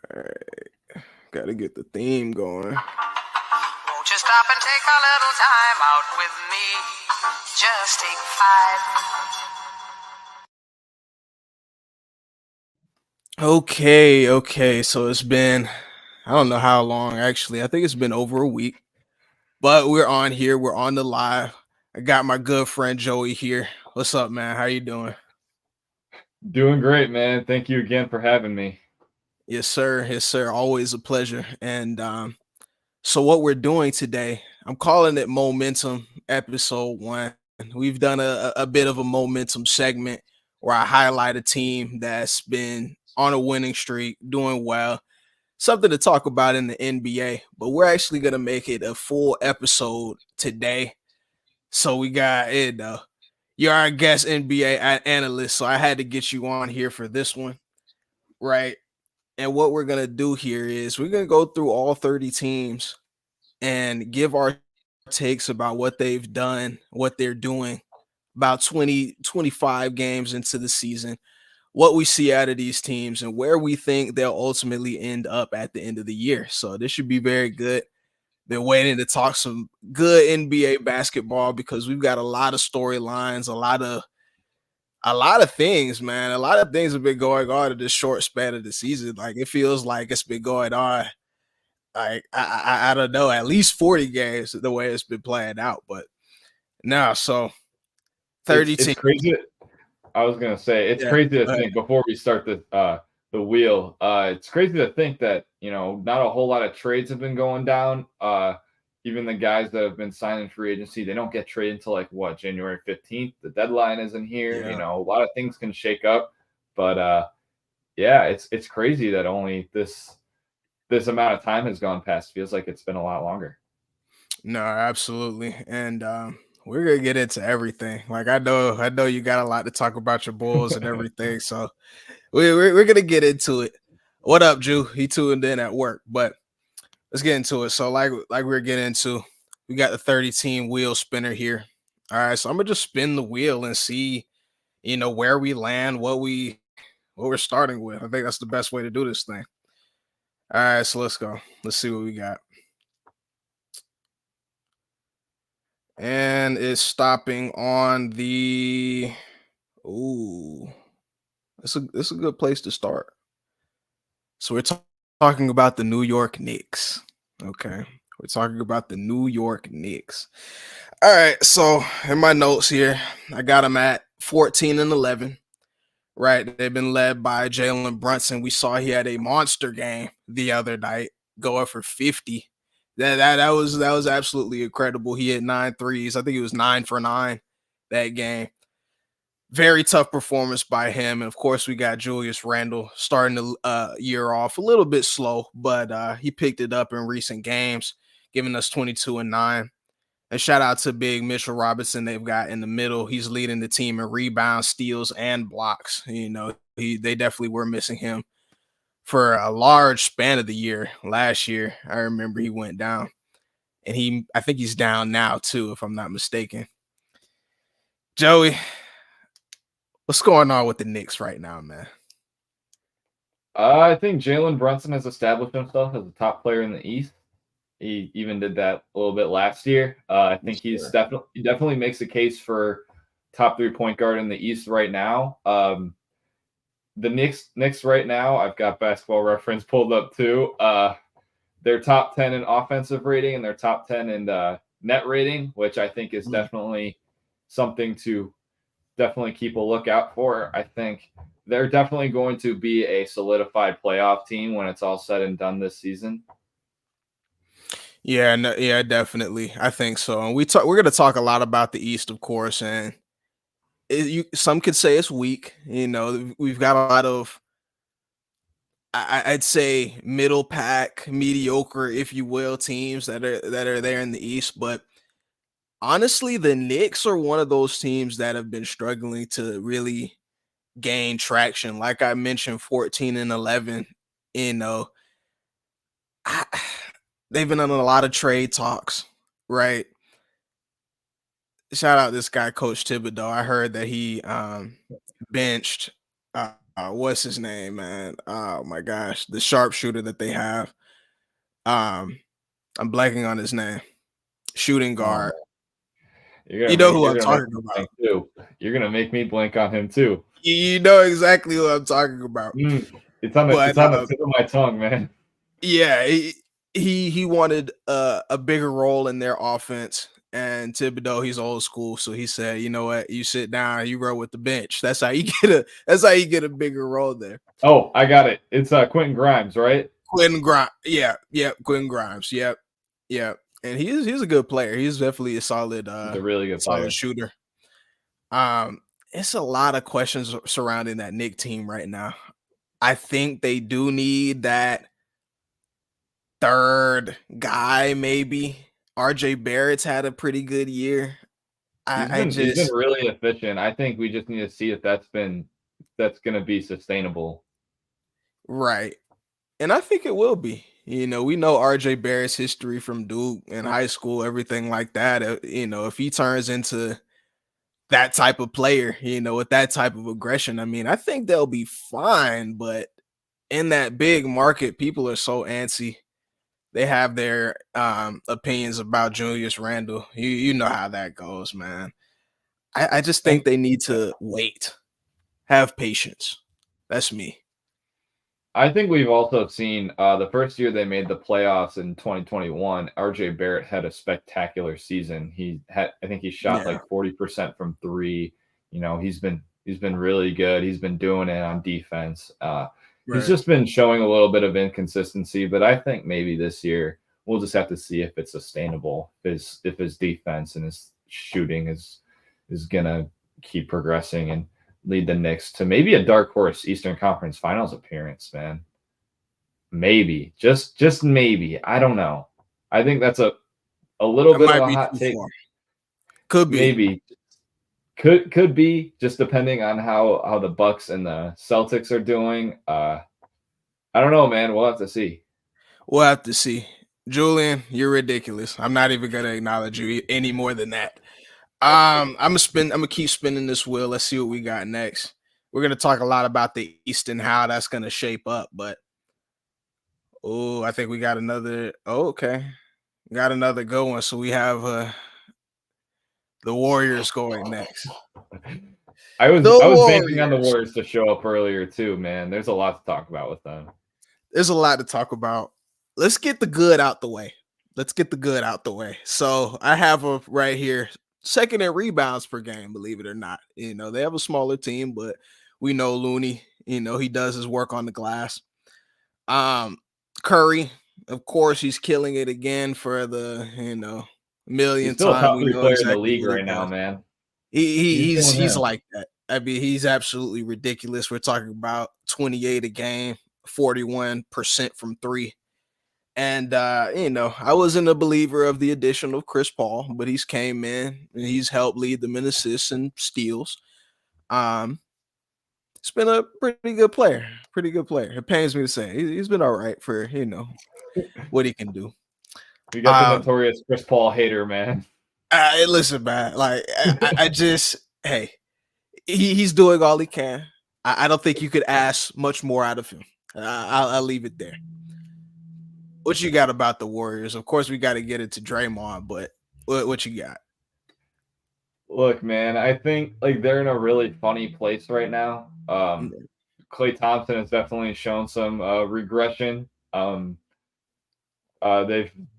Alright, gotta get the theme going. Won't you stop and take a little time out with me? Just take 5. Okay. So it's been, I don't know how long actually. I think it's been over a week, but we're on here. We're on the live. I got my good friend Joey here. What's up, man? How you doing? Doing great, man. Thank you again for having me. Yes, sir. Yes, sir. Always a pleasure. And so what we're doing today, I'm calling it Momentum Episode 1. We've done a bit of a momentum segment where I highlight a team that's been on a winning streak, doing well, something to talk about in the NBA. But we're actually gonna make it a full episode today. So we got it. You're our guest NBA analyst, so I had to get you on here for this one, right? And what we're gonna do here is we're gonna go through all 30 teams and give our takes about what they've done, what they're doing about 20, 25 games into the season, what we see out of these teams, and where we think they'll ultimately end up at the end of the year. So this should be very good. Been waiting to talk some good NBA basketball because we've got a lot of storylines, a lot of things, man. A lot of things have been going on in this short span of the season. Like it feels like it's been going on like I don't know, at least 40 games the way it's been playing out. But no, so It's 30 it's teams. crazy. I was gonna say it's Yeah. crazy to Go ahead. think before we start the wheel. It's crazy to think that not a whole lot of trades have been going down. Even the guys that have been signing free agency, they don't get traded until like what January 15th. The deadline isn't here. Yeah. A lot of things can shake up, but yeah, it's crazy that only this amount of time has gone past. Feels like it's been a lot longer. No, absolutely. And we're gonna get into everything. Like I know you got a lot to talk about your Bulls and everything. So we're gonna get into it. What up, Drew? He tuned in at work, but let's get into it. So like we're getting into, we got the 30 team wheel spinner here. All right, so I'm gonna just spin the wheel and see, where we land, what we're starting with. I think that's the best way to do this thing. All right, so let's go. Let's see what we got. And it's stopping on the. Ooh, it's a good place to start. So we're talking about the New York Knicks. Okay, we're talking about the New York Knicks. All right, so in my notes here, I got them at 14-11. Right, they've been led by Jalen Brunson. We saw he had a monster game the other night, going for 50. That was absolutely incredible. He hit 9 threes. I think he was 9 for 9 that game. Very tough performance by him. And of course, we got Julius Randle starting the year off a little bit slow, but he picked it up in recent games, giving us 22 and 9. And shout out to big Mitchell Robinson they've got in the middle. He's leading the team in rebounds, steals, and blocks. They definitely were missing him for a large span of the year. Last year, I remember he went down. And I think he's down now too, if I'm not mistaken. Joey, what's going on with the Knicks right now, man? I think Jalen Brunson has established himself as a top player in the East. He even did that a little bit last year. I think Sure. he definitely makes a case for top 3 point guard in the East right now. The Knicks right now, I've got Basketball Reference pulled up too. They're top 10 in offensive rating and they're top 10 in net rating, which I think is definitely something to definitely keep a lookout for. I think they're definitely going to be a solidified playoff team when it's all said and done this season. Yeah, no, yeah, definitely. I think so. And we're going to talk a lot about the East, of course, and some could say it's weak. We've got a lot of I'd say middle pack, mediocre, if you will, teams that are there in the East. But honestly, the Knicks are one of those teams that have been struggling to really gain traction. Like I mentioned, 14-11. You know, I, they've been on a lot of trade talks, right? Shout out this guy, Coach Thibodeau. I heard that he benched what's his name, man? Oh my gosh, the sharpshooter that they have. Um, I'm blanking on his name. Shooting Oh guard. man, You know who you're I'm gonna make talking me about. blank too. You're gonna make me blank on him too. You know exactly who I'm talking about. Mm, But it's on the tip of my tongue, man. yeah, he wanted a bigger role in their offense. And Thibodeau, he's old school, so he said, "You know what? You sit down, you roll with the bench. That's how you get a bigger role there." Oh, I got it. It's Quentin Grimes, right? Quentin Grimes, yeah, yeah, Quentin Grimes, yep, yep. And he's a good player. He's definitely a He's a really good solid player. shooter. It's a lot of questions surrounding that Nick team right now. I think they do need that third guy, maybe. RJ Barrett's had a pretty good year. I He's been just really efficient. I think we just need to see if that's gonna be sustainable. right. And I think it will be. We know RJ Barrett's history from Duke and high school, everything like that. If he turns into that type of player, with that type of aggression, I mean, I think they'll be fine. But in that big market, people are so antsy. They have their opinions about Julius Randle. You know how that goes, man. I just think And they need to wait, have patience. That's me. I think we've also seen the first year they made the playoffs in 2021. RJ Barrett had a spectacular season. I think he shot Yeah, like 40% from three. He's been really good. He's been doing it on defense. He's right. just been showing a little bit of inconsistency, but I think maybe this year we'll just have to see if it's sustainable. If his defense and his shooting is gonna keep progressing and lead the Knicks to maybe a dark horse Eastern Conference Finals appearance, man. Maybe. Just maybe. I don't know. I think that's a little That bit of might a be hot too take. far. Could be. Maybe. Could be just depending on how the Bucks and the Celtics are doing. I don't know, man. We'll have to see. We'll have to see. Julian, you're ridiculous. I'm not even gonna acknowledge you any more than that. I'm gonna keep spinning this wheel. Let's see what we got next. We're gonna talk a lot about the East and how that's gonna shape up, but I think we got another. Oh, okay, got another good one. So we have the Warriors going next. The I was banking on the Warriors. Warriors to show up earlier too, man. There's a lot to talk about with them. There's a lot to talk about. Let's get the good out the way. So I have a right here, second in rebounds per game, believe it or not. They have a smaller team, but we know Looney, he does his work on the glass. Um, Curry, of course, he's killing it again for the, He's millionth still a time. top We three know player in the exactly league what he right now, does. man. He's He's doing him. like that. I mean, he's absolutely ridiculous. We're talking about 28 a game, 41% from three. And I wasn't a believer of the addition of Chris Paul, but he's came in and he's helped lead them in assists and steals. Um, it's been a pretty good player. Pretty good player. It pains me to say he's been all right for what he can do. We got the Um, notorious Chris Paul hater, man. listen, man. Like I just hey, he's doing all he can. I don't think you could ask much more out of him. I'll leave it there. What you got about the Warriors? Of course, we got to get it to Draymond, but what you got? Look, man, I think like they're in a really funny place right now. Clay Thompson has definitely shown some regression. They've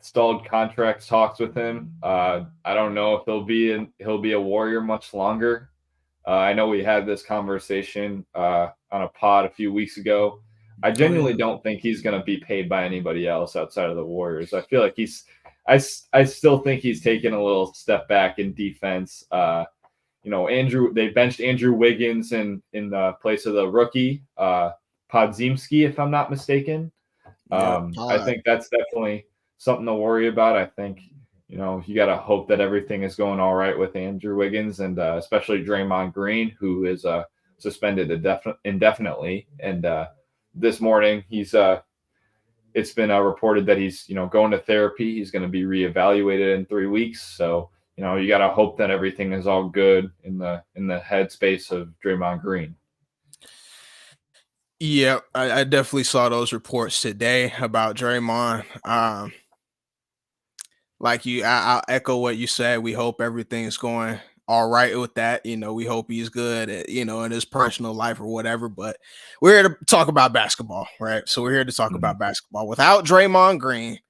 stalled contract talks with him. I don't know if he'll be a Warrior much longer. I know we had this conversation on a pod a few weeks ago. I Oh yeah, genuinely don't think he's going to be paid by anybody else outside of the Warriors. I feel like I still think he's taken a little step back in defense. They benched Andrew Wiggins in the place of the rookie Podzimski, if I'm not mistaken. yeah. I think that's definitely something to worry about. I think you got to hope that everything is going all right with Andrew Wiggins and especially Draymond Green, who is suspended indefinitely. And this morning, it's been reported that he's going to therapy. He's going to be reevaluated in 3 weeks. So you got to hope that everything is all good in the headspace of Draymond Green. Yeah, I definitely saw those reports today about Draymond. Like I'll echo what you said. We hope everything's going all right with that. We hope he's good, in his personal life or whatever. But we're here to talk about basketball, right? So we're here to talk Mhm. about basketball. Without Draymond Green,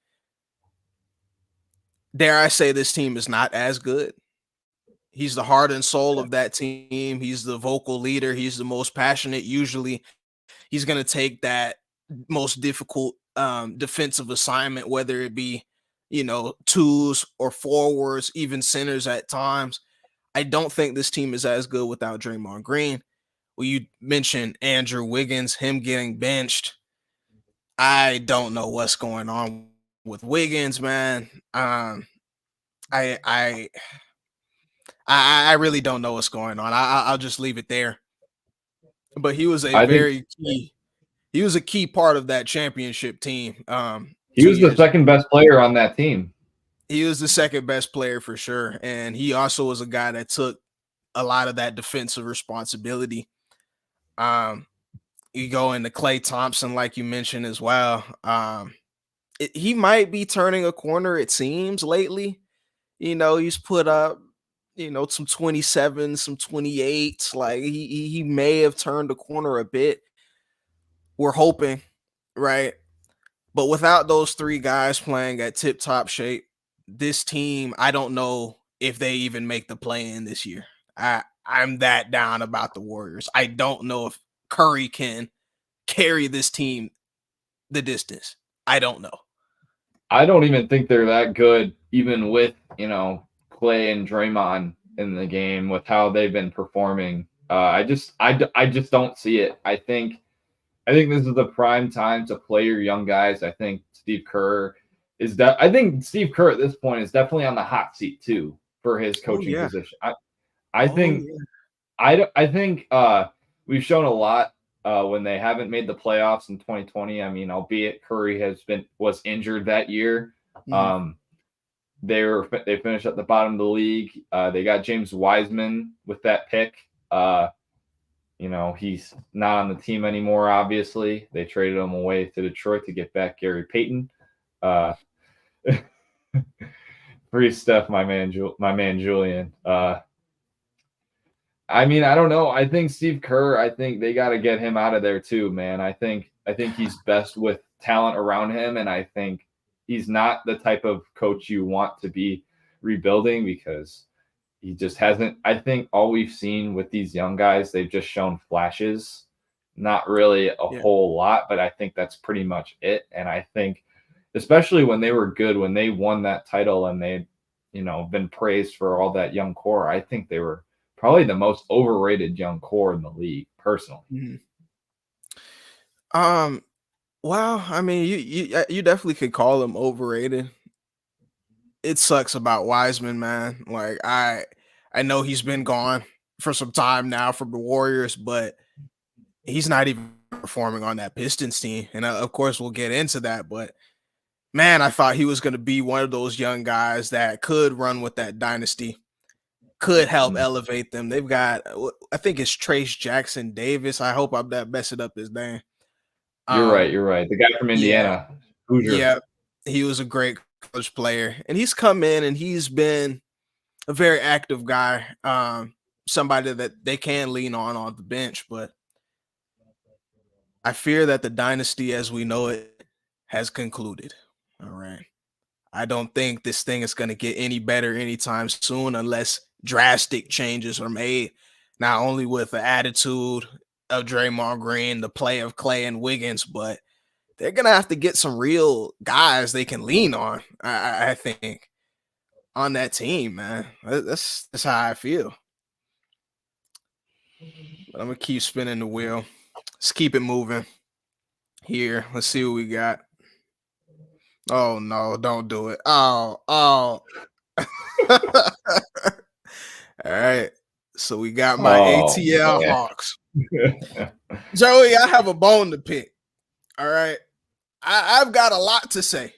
dare I say this team is not as good. He's the heart and soul of that team. He's the vocal leader. He's the most passionate. Usually, he's going to take that most difficult defensive assignment, whether it be, twos or forwards, even centers at times. I don't think this team is as good without Draymond Green. Well, you mentioned Andrew Wiggins, him getting benched. I don't know what's going on with Wiggins, man. I I I really don't know what's going on. I'll just leave it there. But he was a I think very key. He was a key part of that championship team. he two was the years ago. second best player on that team. He was the second best player for sure, and he also was a guy that took a lot of that defensive responsibility. Um, you go into Clay Thompson, like you mentioned as well. He might be turning a corner. It seems lately. He's put up, some 27, some 28s. Like he may have turned the corner a bit. We're hoping, right? But without those three guys playing at tip top shape, this team, I don't know if they even make the play in this year. I'm that down about the Warriors. I don't know if Curry can carry this team the distance. I don't know. I don't even think they're that good, even with Clay and Draymond in the game with how they've been performing. I just don't see it. I think this is the prime time to play your young guys. I think Steve Kerr is that. I think Steve Kerr at this point is definitely on the hot seat too for his Oh coaching yeah. position. I Oh think yeah. I think we've shown a lot when they haven't made the playoffs in 2020. I mean, albeit Curry was injured that year. Mhm. Um, they finished at the bottom of the league. They got James Wiseman with that pick. He's not on the team anymore. Obviously, they traded him away to Detroit to get back Gary Payton. Uh, Free stuff, my man Julian. I mean, I don't know. I think Steve Kerr. I think they got to get him out of there too, man. I think he's best with talent around him, and I think he's not the type of coach you want to be rebuilding because he just hasn't. I think all we've seen with these young guys, they've just shown flashes, not really a Yeah. whole lot, but I think that's pretty much it. And I think, especially when they were good, when they won that title and they, been praised for all that young core, I think they were probably the most overrated young core in the league, personally. Mhm. Um. Well, I mean, you definitely could call him overrated. It sucks about Wiseman, man. Like I know he's been gone for some time now from the Warriors, but he's not even performing on that Pistons team. And of course, we'll get into that. But man, I thought he was going to be one of those young guys that could run with that dynasty, could help Mm. elevate them. They've got, I think it's Trace Jackson Davis. I hope I'm not messing up his name. You're right. Um, You're right. The guy from yeah, Indiana, Hoosier. yeah, he was a great college player, and he's come in and he's been a very active guy. Somebody that they can lean on the bench, but I fear that the dynasty as we know it has concluded. All right. I don't think this thing is going to get any better anytime soon unless drastic changes are made, not only with the attitude of Draymond Green, the play of Clay and Wiggins, but they're going to have to get some real guys they can lean on, I think, on that team, man. That's how I feel. But I'm going to keep spinning the wheel. Let's keep it moving here. Let's see what we got. Oh, no, don't do it. Oh. All right. So we got my Oh ATL man. Hawks. Joey, I have a bone to pick. All right. I've got a lot to say.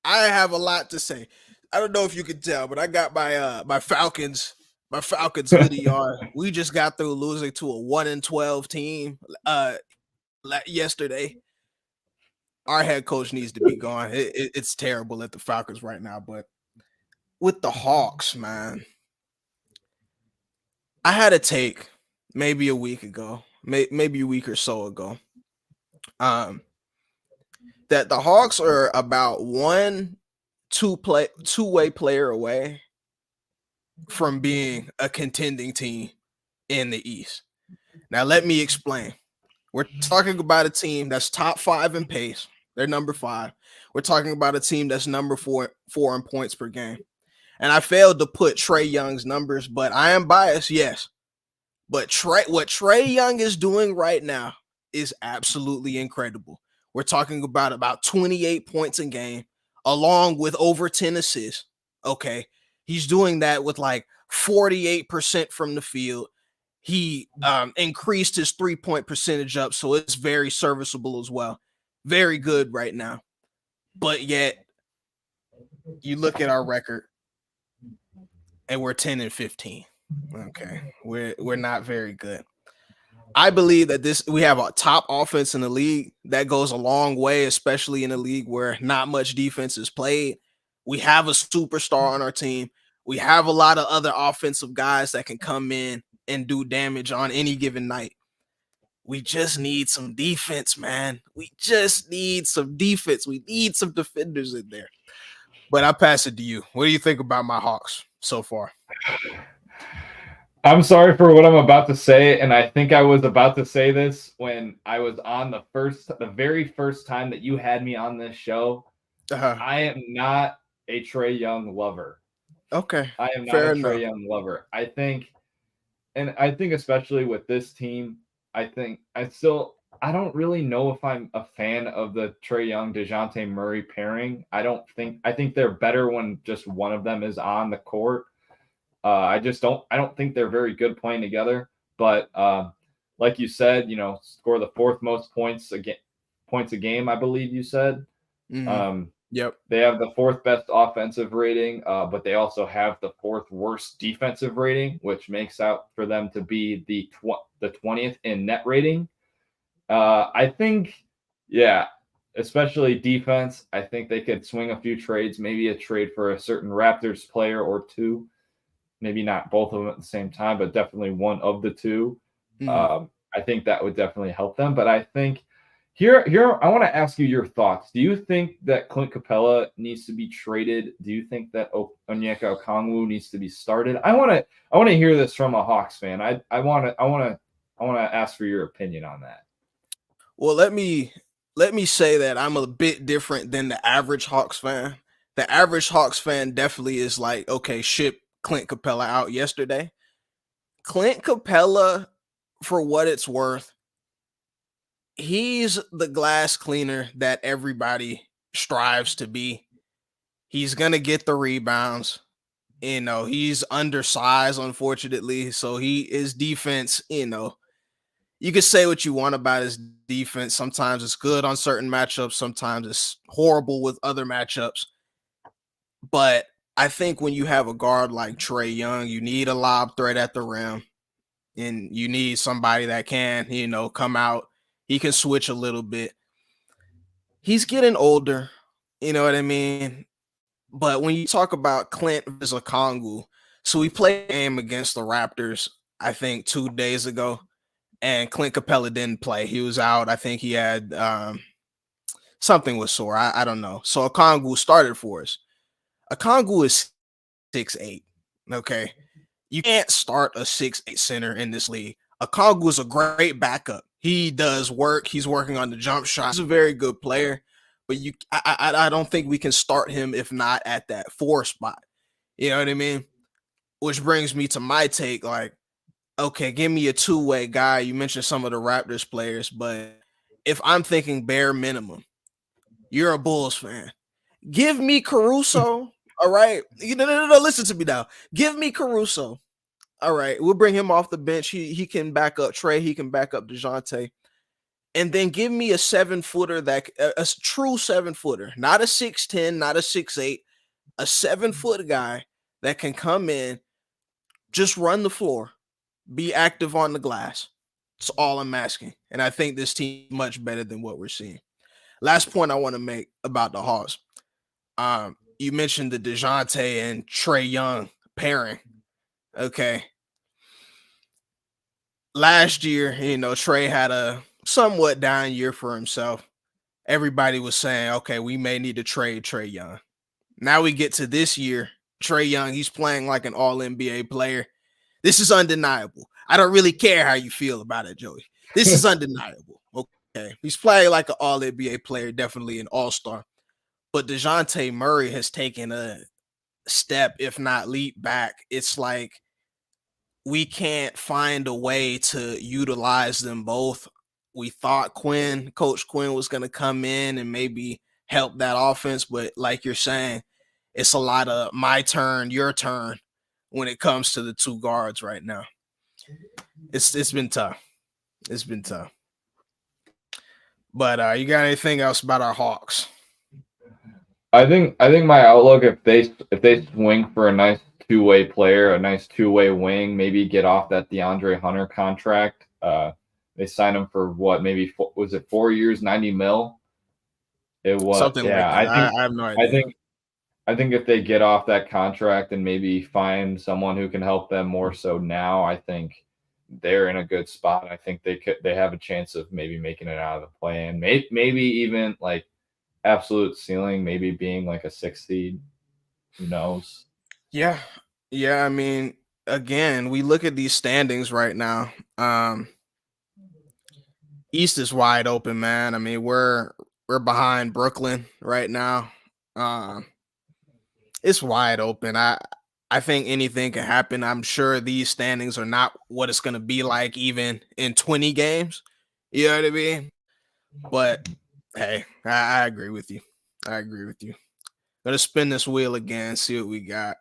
I have a lot to say. I don't know if you can tell, but I got my Falcons hoodie on. We just got through losing to a 1-12 team. yesterday. Our head coach needs to be gone. It's terrible at the Falcons right now. But with the Hawks, man, I had a take maybe a week ago, maybe a week or so ago, that the Hawks are about two-way player away from being a contending team in the East. Now, let me explain. We're talking about a team that's top 5 in pace. They're number 5. We're talking about a team that's number 4 in points per game. And I failed to put Trae Young's numbers, but I am biased, yes. But what Trae Young is doing right now is absolutely incredible. We're talking about 28 points a game, along with over 10 assists. Okay. He's doing that with like 48% from the field. He increased his 3-point percentage up, so it's very serviceable as well. Very good right now. But yet, you look at our record, and we're 10-15. Okay, we're not very good. I believe that we have a top offense in the league that goes a long way, especially in a league where not much defense is played. We have a superstar on our team. We have a lot of other offensive guys that can come in and do damage on any given night. We just need some defense, man. We just need some defense. We need some defenders in there. But I pass it to you. What do you think about my Hawks so far? I'm sorry for what I'm about to say, and I think I was about to say this when I was on the very first time that you had me on this show. I am not a Trae Young lover. Okay. I am not a Trae Young lover. I think especially with this team, I don't really know if I'm a fan of the Trae Young DeJounte Murray pairing. I think they're better when just one of them is on the court. I don't think they're very good playing together. But like you said, score the 4th most points a game, I believe you said. Mm-hmm. Yep. They have the 4th best offensive rating, but they also have the 4th worst defensive rating, which makes out for them to be the 20th in net rating. I think, yeah, especially defense, I think they could swing a few trades, maybe a trade for a certain Raptors player or two. Maybe not both of them at the same time, but definitely one of the two. Mm-hmm. I think that would definitely help them. But I think here, I want to ask you your thoughts. Do you think that Clint Capella needs to be traded? Do you think that Onyeka Okongwu needs to be started? I want to hear this from a Hawks fan. I want to ask for your opinion on that. Well, let me say that I'm a bit different than the average Hawks fan. The average Hawks fan definitely is like, okay, ship Clint Capella out yesterday. Clint Capella, for what it's worth, he's the glass cleaner that everybody strives to be. He's going to get the rebounds. He's undersized, unfortunately. So his defense, you can say what you want about his defense. Sometimes it's good on certain matchups. Sometimes it's horrible with other matchups. But I think when you have a guard like Trae Young, you need a lob threat at the rim. And you need somebody that can, come out. He can switch a little bit. He's getting older. You know what I mean? But when you talk about Clint versus Okongwu, so we played a game against the Raptors, I think 2 days ago, and Clint Capella didn't play. He was out. I think he had something was sore. I don't know. So Okongwu started for us. Okongwu is 6'8". Okay. You can't start a 6'8" center in this league. Okongwu is a great backup. He does work. He's working on the jump shot. He's a very good player. But I don't think we can start him if not at that 4 spot. You know what I mean? Which brings me to my take, like, okay, give me a 2-way guy. You mentioned some of the Raptors players, but if I'm thinking bare minimum, you're a Bulls fan. Give me Caruso. All right. No, listen to me now. Give me Caruso. All right. We'll bring him off the bench. He can back up Trae. He can back up DeJounte. And then give me a 7-footer a true 7-footer, not a 6'10", not a 6'8", a 7-foot guy that can come in, just run the floor, be active on the glass. It's all I'm asking. And I think this team is much better than what we're seeing. Last point I want to make about the Hawks. You mentioned the DeJounte and Trey Young pairing. Okay. Last year, Trey had a somewhat down year for himself. Everybody was saying, okay, we may need to trade Trey Young. Now we get to this year. Trey Young, he's playing like an all NBA player. This is undeniable. I don't really care how you feel about it, Joey. This is undeniable. Okay. He's playing like an all NBA player, definitely an all-star. But DeJounte Murray has taken a step, if not leap back. It's like we can't find a way to utilize them both. We thought Coach Quinn was going to come in and maybe help that offense, but like you're saying, it's a lot of my turn, your turn when it comes to the two guards right now. It's been tough. It's been tough. But you got anything else about our Hawks? I think my outlook, if they swing for a nice two-way player, a nice two-way wing, maybe get off that DeAndre Hunter contract. They signed him for what? Maybe was it 4 years, 90 mil? It was Something like that. I have no idea. I think if they get off that contract and maybe find someone who can help them more so now, I think they're in a good spot. I think they have a chance of maybe making it out of the play-in. Maybe even like absolute ceiling, maybe being like a 6 seed. Who knows? Yeah. I mean, again, we look at these standings right now. East is wide open, man. I mean, we're behind Brooklyn right now. It's wide open. I think anything can happen. I'm sure these standings are not what it's going to be like even in 20 games. You know what I mean? But hey, I agree with you. Gonna spin this wheel again, see what we got.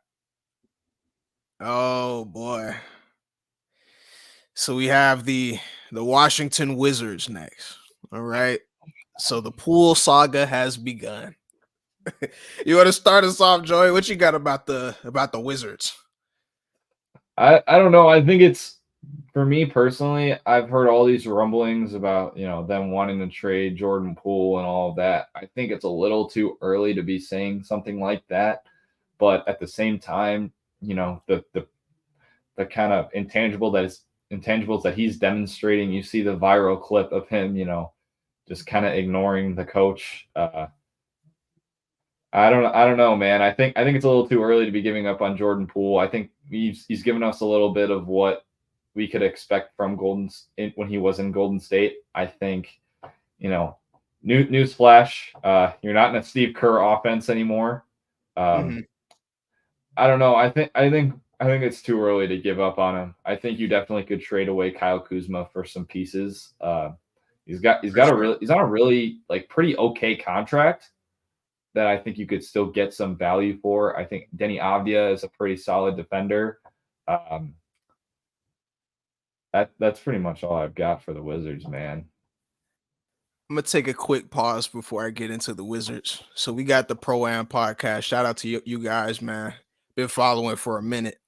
Oh boy. So we have the Washington Wizards next. All right. So the pool saga has begun. You want to start us off, Joey? What you got about the Wizards? I don't know. I think it's, for me personally, I've heard all these rumblings about, them wanting to trade Jordan Poole and all of that. I think it's a little too early to be saying something like that. But at the same time, the kind of intangibles that he's demonstrating. You see the viral clip of him, just kind of ignoring the coach. I don't know, man. I think it's a little too early to be giving up on Jordan Poole. I think he's given us a little bit of what we could expect from when he was in Golden State. I think, newsflash, you're not in a Steve Kerr offense anymore. I don't know. I think it's too early to give up on him. I think you definitely could trade away Kyle Kuzma for some pieces. He's on a really like pretty okay contract that I think you could still get some value for. I think Denny Avdia is a pretty solid defender. That's pretty much all I've got for the Wizards, man. I'm gonna take a quick pause before I get into the Wizards. So we got the Pro Am podcast. Shout out to you guys, man. Been following for a minute.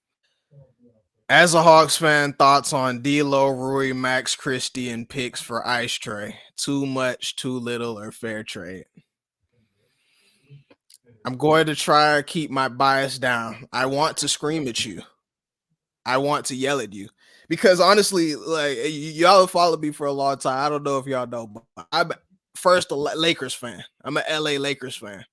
As a Hawks fan, thoughts on D'Lo, Rui, Max Christie, and picks for Ice Tray? Too much, too little, or fair trade? I'm going to try to keep my bias down. I want to scream at you. I want to yell at you. Because honestly, like y'all have followed me for a long time. I don't know if y'all know, but I'm first a Lakers fan. I'm an LA Lakers fan.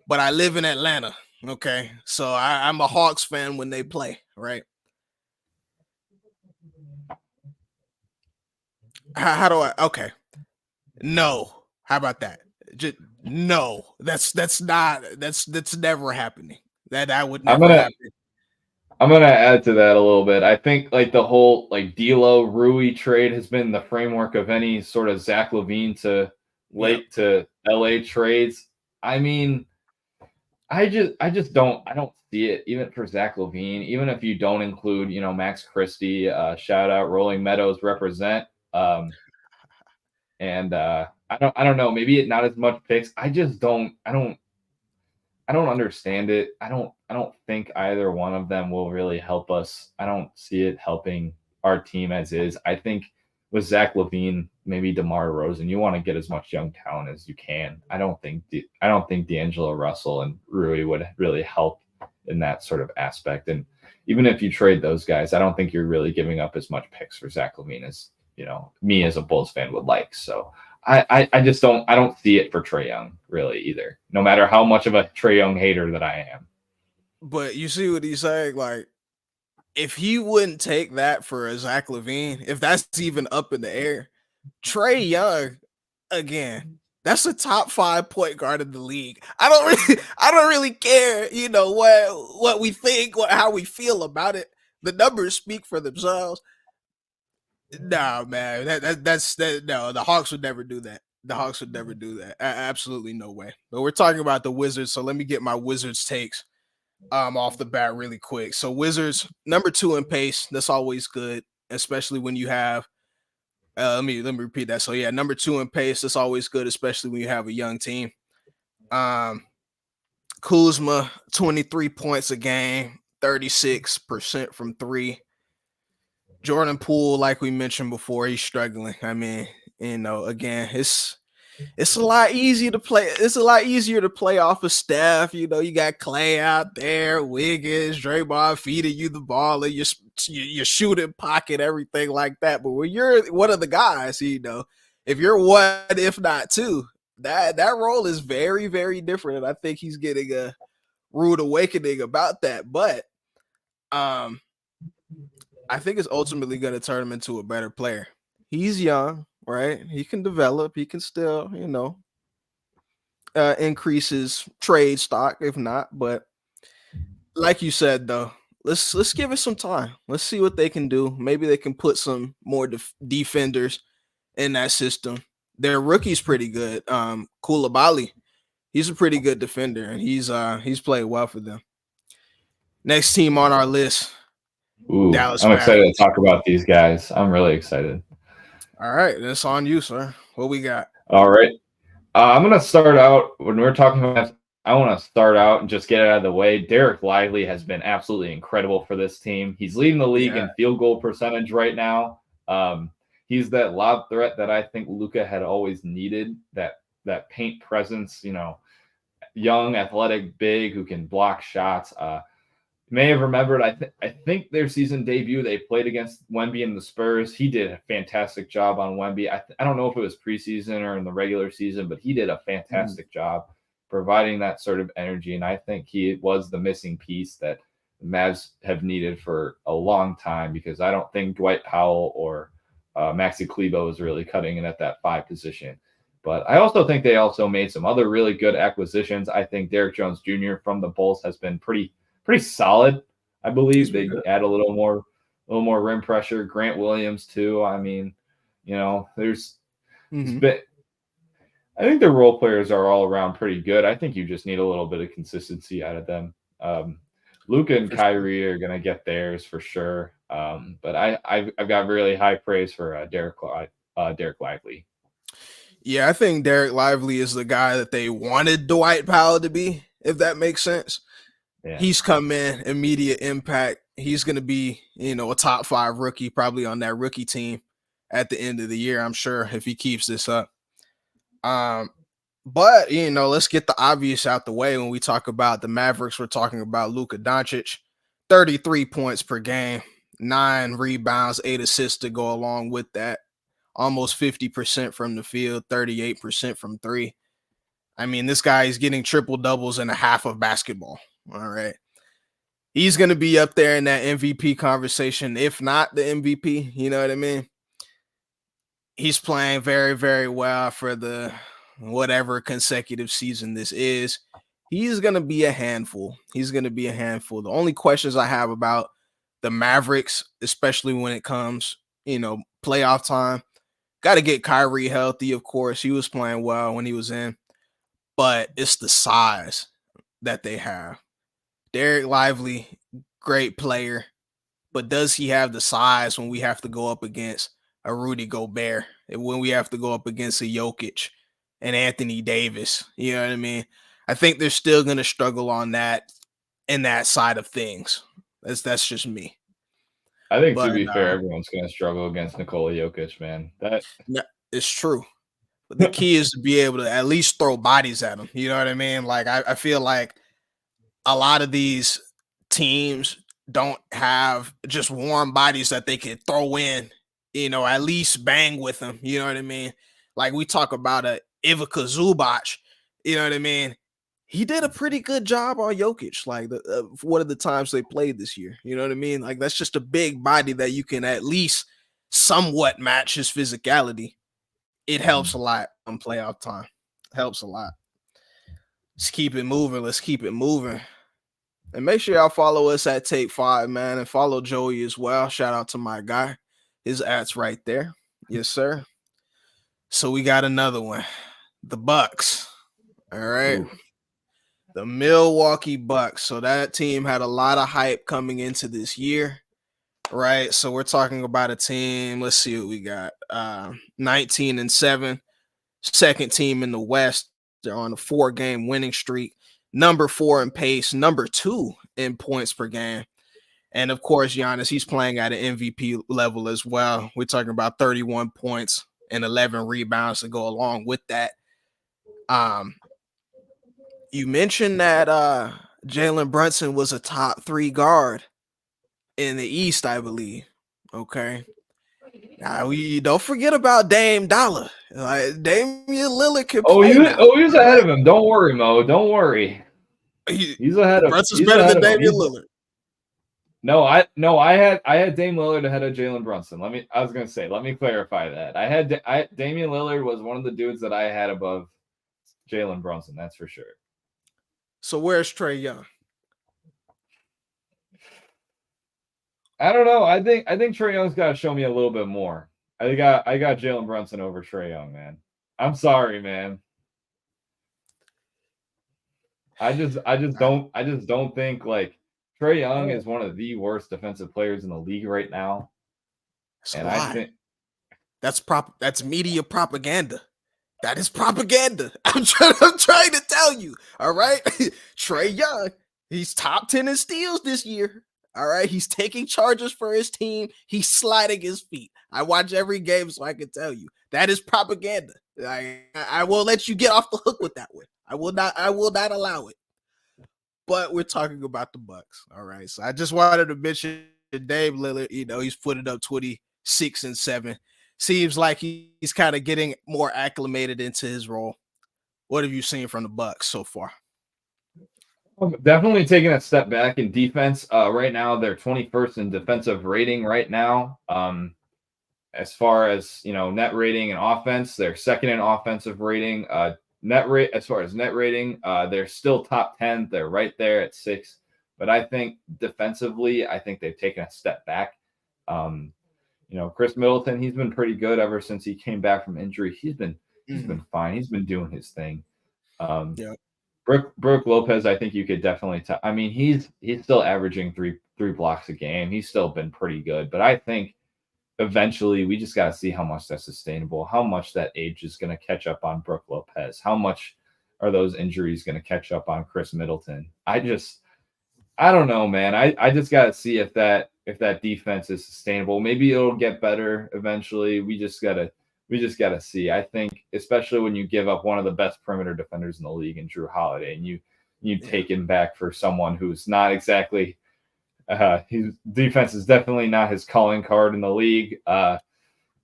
But I live in Atlanta. Okay. So I'm a Hawks fan when they play, right? How do I? Okay. No. How about that? Just no. That's never happening. That would never happen. I'm gonna add to that a little bit. I think like the whole like D'Lo Rui trade has been the framework of any sort of Zach LaVine to to LA trades. I mean, I don't see it even for Zach LaVine. Even if you don't include Max Christie, shout out Rolling Meadows represent. And I don't know. Maybe not as much picks. I don't understand it. I don't think either one of them will really help us. I don't see it helping our team as is. I think with Zach LaVine, maybe DeMar DeRozan, you want to get as much young talent as you can. I don't think D'Angelo Russell and Rui would really help in that sort of aspect. And even if you trade those guys, I don't think you're really giving up as much picks for Zach LaVine as me as a Bulls fan would like. So I just don't see it for Trae Young really either. No matter how much of a Trae Young hater that I am. But you see what he's saying, like, if he wouldn't take that for a Zach LaVine, if that's even up in the air, Trae Young, again, that's a top 5 point guard in the league. I don't really care, what we think, how we feel about it. The numbers speak for themselves. Nah, man, no. The Hawks would never do that. The Hawks would never do that. Absolutely no way. But we're talking about the Wizards, so let me get my Wizards takes off the bat really quick. So Wizards number 2 in pace. That's always good, especially when you have. Let me repeat that. So yeah, number 2 in pace. That's always good, especially when you have a young team. Kuzma 23 points a game, 36% from 3. Jordan Poole, like we mentioned before, he's struggling. I mean, again, it's a lot easier to play. It's a lot easier to play off of Steph. You got Clay out there, Wiggins, Draymond feeding you the ball, and you're shooting pocket, everything like that. But when you're one of the guys, if you're one, if not two, that role is very, very different. And I think he's getting a rude awakening about that. But I think it's ultimately going to turn him into a better player. He's young, right? He can develop. He can still, increase his trade stock, if not. But like you said, though, let's give it some time. Let's see what they can do. Maybe they can put some more defenders in that system. Their rookie's pretty good. Koulibaly, he's a pretty good defender, and he's played well for them. Next team on our list. Ooh, Dallas I'm excited Mavericks. to talk about these guys. I'm really excited. All right, that's on you, sir. What we got? All right. I'm going to start out when we're talking about. I want to start out and just get it out of the way. Derek Lively has been absolutely incredible for this team. He's leading the league in field goal percentage right now. He's that lob threat that I think Luka had always needed. That paint presence, young, athletic, big, who can block shots. May have remembered, I think their season debut, they played against Wemby and the Spurs. He did a fantastic job on Wemby. I don't know if it was preseason or in the regular season, but he did a fantastic job providing that sort of energy. And I think he was the missing piece that the Mavs have needed for a long time, because I don't think Dwight Powell or Maxi Kleber is really cutting it at that 5 position. But I also think they also made some other really good acquisitions. I think Derrick Jones Jr. from the Bulls has been pretty solid. I believe they add a little more rim pressure. Grant Williams too. I mean, there's been, I think the role players are all around pretty good. I think you just need a little bit of consistency out of them. Luka and Kyrie are gonna get theirs for sure. But I've got really high praise for Derek Lively. Yeah, I think Derek Lively is the guy that they wanted Dwight Powell to be, if that makes sense. Yeah. He's come in, immediate impact. He's going to be, a top 5 rookie, probably on that rookie team at the end of the year, I'm sure, if he keeps this up. But, let's get the obvious out the way. When we talk about the Mavericks, we're talking about Luka Doncic, 33 points per game, 9 rebounds, 8 assists to go along with that. Almost 50% from the field, 38% from 3. I mean, this guy is getting triple doubles in a half of basketball. All right. He's going to be up there in that MVP conversation, if not the MVP. You know what I mean? He's playing very, very well for the whatever consecutive season this is. He's going to be a handful. The only questions I have about the Mavericks, especially when it comes, playoff time, got to get Kyrie healthy, of course. He was playing well when he was in. But it's the size that they have. Derek Lively, great player. But does he have the size when we have to go up against a Rudy Gobert, and when we have to go up against a Jokic and Anthony Davis? You know what I mean? I think they're still going to struggle on that, in that side of things. That's just me. I think to But be fair, everyone's going to struggle against Nikola Jokic, man. it's true. But the key is to be able to at least throw bodies at him. You know what I mean? Like I feel like a lot of these teams don't have just warm bodies that they can throw in, at least bang with them. You know what I mean? Like we talk about a Ivica Zubac, you know what I mean? He did a pretty good job on Jokic, like one of the times they played this year. You know what I mean? Like that's just a big body that you can at least somewhat match his physicality. It helps a lot on playoff time. Helps a lot. Let's keep it moving. Let's keep it moving. And make sure y'all follow us at Take 5, man, and follow Joey as well. Shout out to my guy. His at's right there. Yes, sir. So we got another one. The Bucks. All right. Ooh. The Milwaukee Bucks. So that team had a lot of hype coming into this year. Right. So we're talking about a team. Let's see what we got. 19-7. Second team in the West. They're on a 4-game winning streak. Number 4 in pace, number 2 in points per game. And of course, Giannis, he's playing at an MVP level as well. We're talking about 31 points and 11 rebounds to go along with that. You mentioned that Jalen Brunson was a top 3 guard in the East, I believe. Okay. Now we don't forget about Dame Dollar. Like Damian Lillard can play. He was ahead of him. Don't worry, Mo. Don't worry. He's ahead of Brunson's better than Damian Lillard. No, I had Dame Lillard ahead of Jalen Brunson. Let me clarify that. Damian Lillard was one of the dudes that I had above Jalen Brunson. That's for sure. So where's Trae Young? I don't know. I think Trae Young's got to show me a little bit more. I got Jalen Brunson over Trae Young, man. I'm sorry, man. I just don't think like Trae Young is one of the worst defensive players in the league right now. I think that's media propaganda. That is propaganda. I'm trying to tell you. All right. Trae Young, he's top 10 in steals this year. All right. He's taking charges for his team. He's sliding his feet. I watch every game so I can tell you. That is propaganda. I won't let you get off the hook with that one. I will not allow it. But we're talking about the Bucks. All right. So I just wanted to mention Dame Lillard. He's putting up 26 and 7. Seems like he's kind of getting more acclimated into his role. What have you seen from the Bucks so far? Definitely taking a step back in defense. Right now, they're 21st in defensive rating right now. As far as net rating and offense, they're second in offensive rating. As far as net rating, they're still top 10. They're right there at 6. But I think defensively, they've taken a step back. Chris Middleton, he's been pretty good ever since he came back from injury. He's been fine. He's been doing his thing. Brook Lopez, I think you could definitely tell. I mean, he's still averaging three blocks a game. He's still been pretty good. But I think eventually we just got to see how much that's sustainable, how much that age is going to catch up on Brook Lopez, how much are those injuries going to catch up on Chris Middleton. I don't know, man. I just got to see if that defense is sustainable. Maybe it'll get better eventually. We just gotta see. I think, especially when you give up one of the best perimeter defenders in the league in Drew Holiday, and you take him back for someone who's not exactly his defense is definitely not his calling card in the league.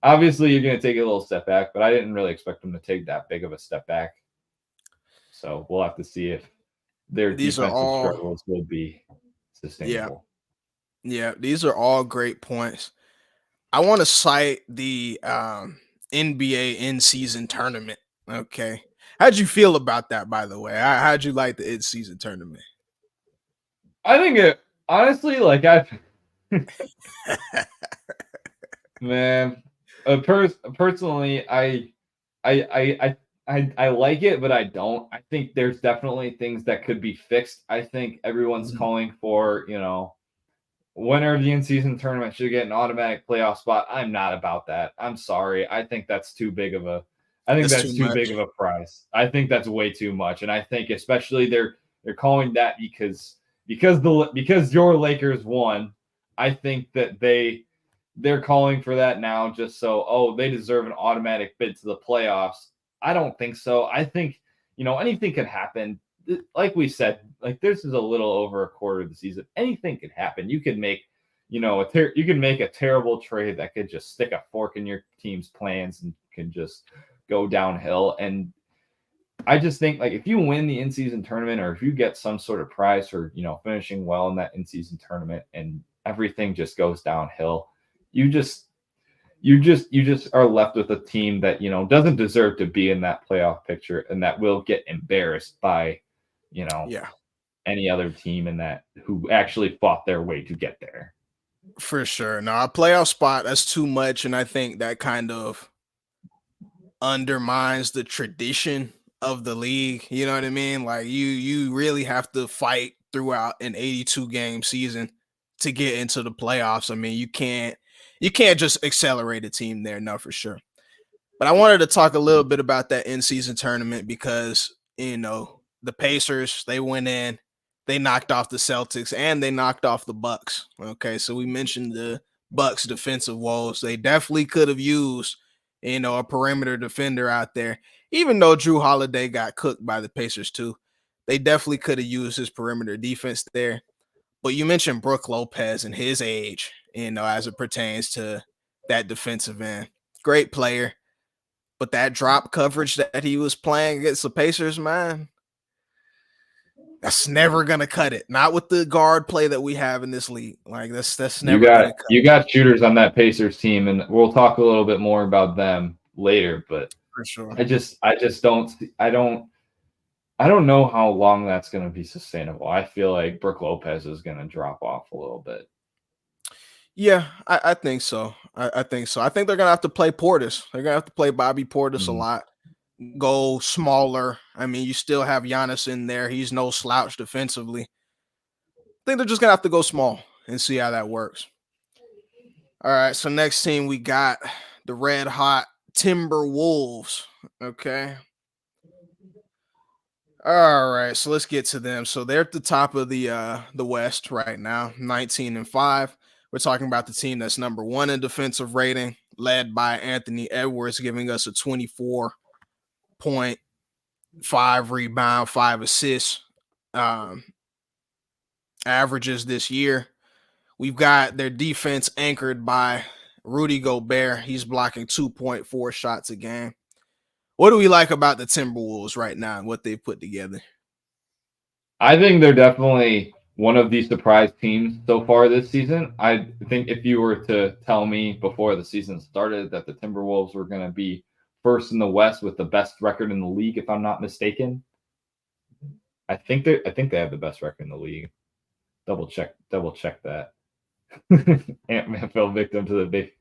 Obviously, you're going to take a little step back, but I didn't really expect him to take that big of a step back. So we'll have to see if their defensive struggles will be sustainable. Yeah, these are all great points. I want to cite the NBA in-season tournament. Okay. How'd you feel about that, by the way? How'd you like the in-season tournament? I think it honestly, man, personally, I like it, but I don't. I think there's definitely things that could be fixed. I think everyone's calling for, winner of the in-season tournament should get an automatic playoff spot. I'm not about that. I'm sorry. I think that's too big of a. I think that's too big of a prize. I think that's way too much, and I think especially they're calling that because your Lakers won. I think that they're calling for that now just so they deserve an automatic bid to the playoffs. I don't think so. I think anything could happen. Like we said, like this is a little over a quarter of the season. Anything could happen. You could make you can make a terrible trade that could just stick a fork in your team's plans and can just go downhill. And I just think like if you win the in-season tournament or if you get some sort of prize for finishing well in that in-season tournament and everything just goes downhill, you just are left with a team that doesn't deserve to be in that playoff picture and that will get embarrassed by any other team in that who actually fought their way to get there. For sure. No, a playoff spot, that's too much. And I think that kind of undermines the tradition of the league. You know what I mean? Like you really have to fight throughout an 82 game season to get into the playoffs. I mean, you can't just accelerate a team there, no, for sure. But I wanted to talk a little bit about that in-season tournament because the Pacers, they went in, they knocked off the Celtics, and they knocked off the Bucks. Okay, so we mentioned the Bucks defensive woes. They definitely could have used, a perimeter defender out there. Even though Drew Holiday got cooked by the Pacers too, they definitely could have used his perimeter defense there. But you mentioned Brook Lopez and his age, as it pertains to that defensive end. Great player. But that drop coverage that he was playing against the Pacers, man, that's never gonna cut it. Not with the guard play that we have in this league. Like that's never gonna cut you got shooters on that Pacers team, and we'll talk a little bit more about them later. But for sure, I just don't know how long that's gonna be sustainable. I feel like Brook Lopez is gonna drop off a little bit. Yeah, I think so. I think so. I think they're gonna have to play Portis. They're gonna have to play Bobby Portis a lot. Go smaller. I mean, you still have Giannis in there. He's no slouch defensively. I think they're just gonna have to go small and see how that works. All right. So next team we got the red hot Timberwolves. Okay. All right, so let's get to them. So they're at the top of the West right now, 19-5. We're talking about the team that's number 1 in defensive rating, led by Anthony Edwards, giving us a 24.5 rebound, 5 assists averages this year. We've got their defense anchored by Rudy Gobert. He's blocking 2.4 shots a game. What do we like about the Timberwolves right now and what they've put together? I think they're definitely one of the surprise teams so far this season. I think if you were to tell me before the season started that the Timberwolves were going to be first in the West with the best record in the league, if I'm not mistaken, I think they have the best record in the league. Double check that. Ant-Man fell victim to the big.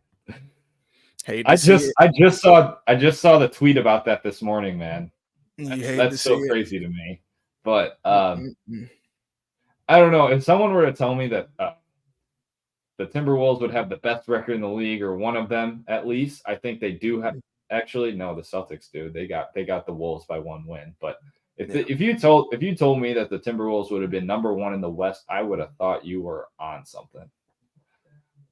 I just saw the tweet about that this morning, man. That's so crazy to me. But I don't know. If someone were to tell me that the Timberwolves would have the best record in the league, or one of them at least, I think they do have. Actually, no, the Celtics do. They got the Wolves by 1 win. But if you told me that the Timberwolves would have been number 1 in the West, I would have thought you were on something.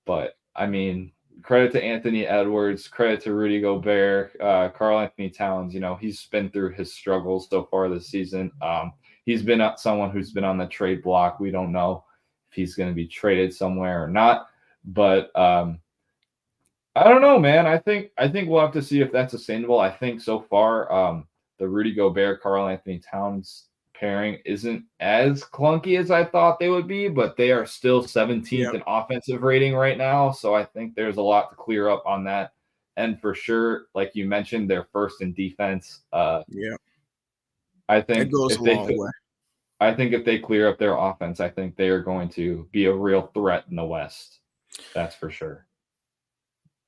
But I mean, credit to Anthony Edwards, credit to Rudy Gobert, Karl Anthony Towns. He's been through his struggles so far this season. He's been someone who's been on the trade block. We don't know if he's going to be traded somewhere or not, but I don't know, man. I think we'll have to see if that's sustainable. I think so far, the Rudy Gobert, Karl Anthony Towns pairing isn't as clunky as I thought they would be, but they are still 17th in offensive rating right now. So I think there's a lot to clear up on that. And for sure, like you mentioned, they're first in defense. I think it goes a long way. I think if they clear up their offense, I think they are going to be a real threat in the West. That's for sure.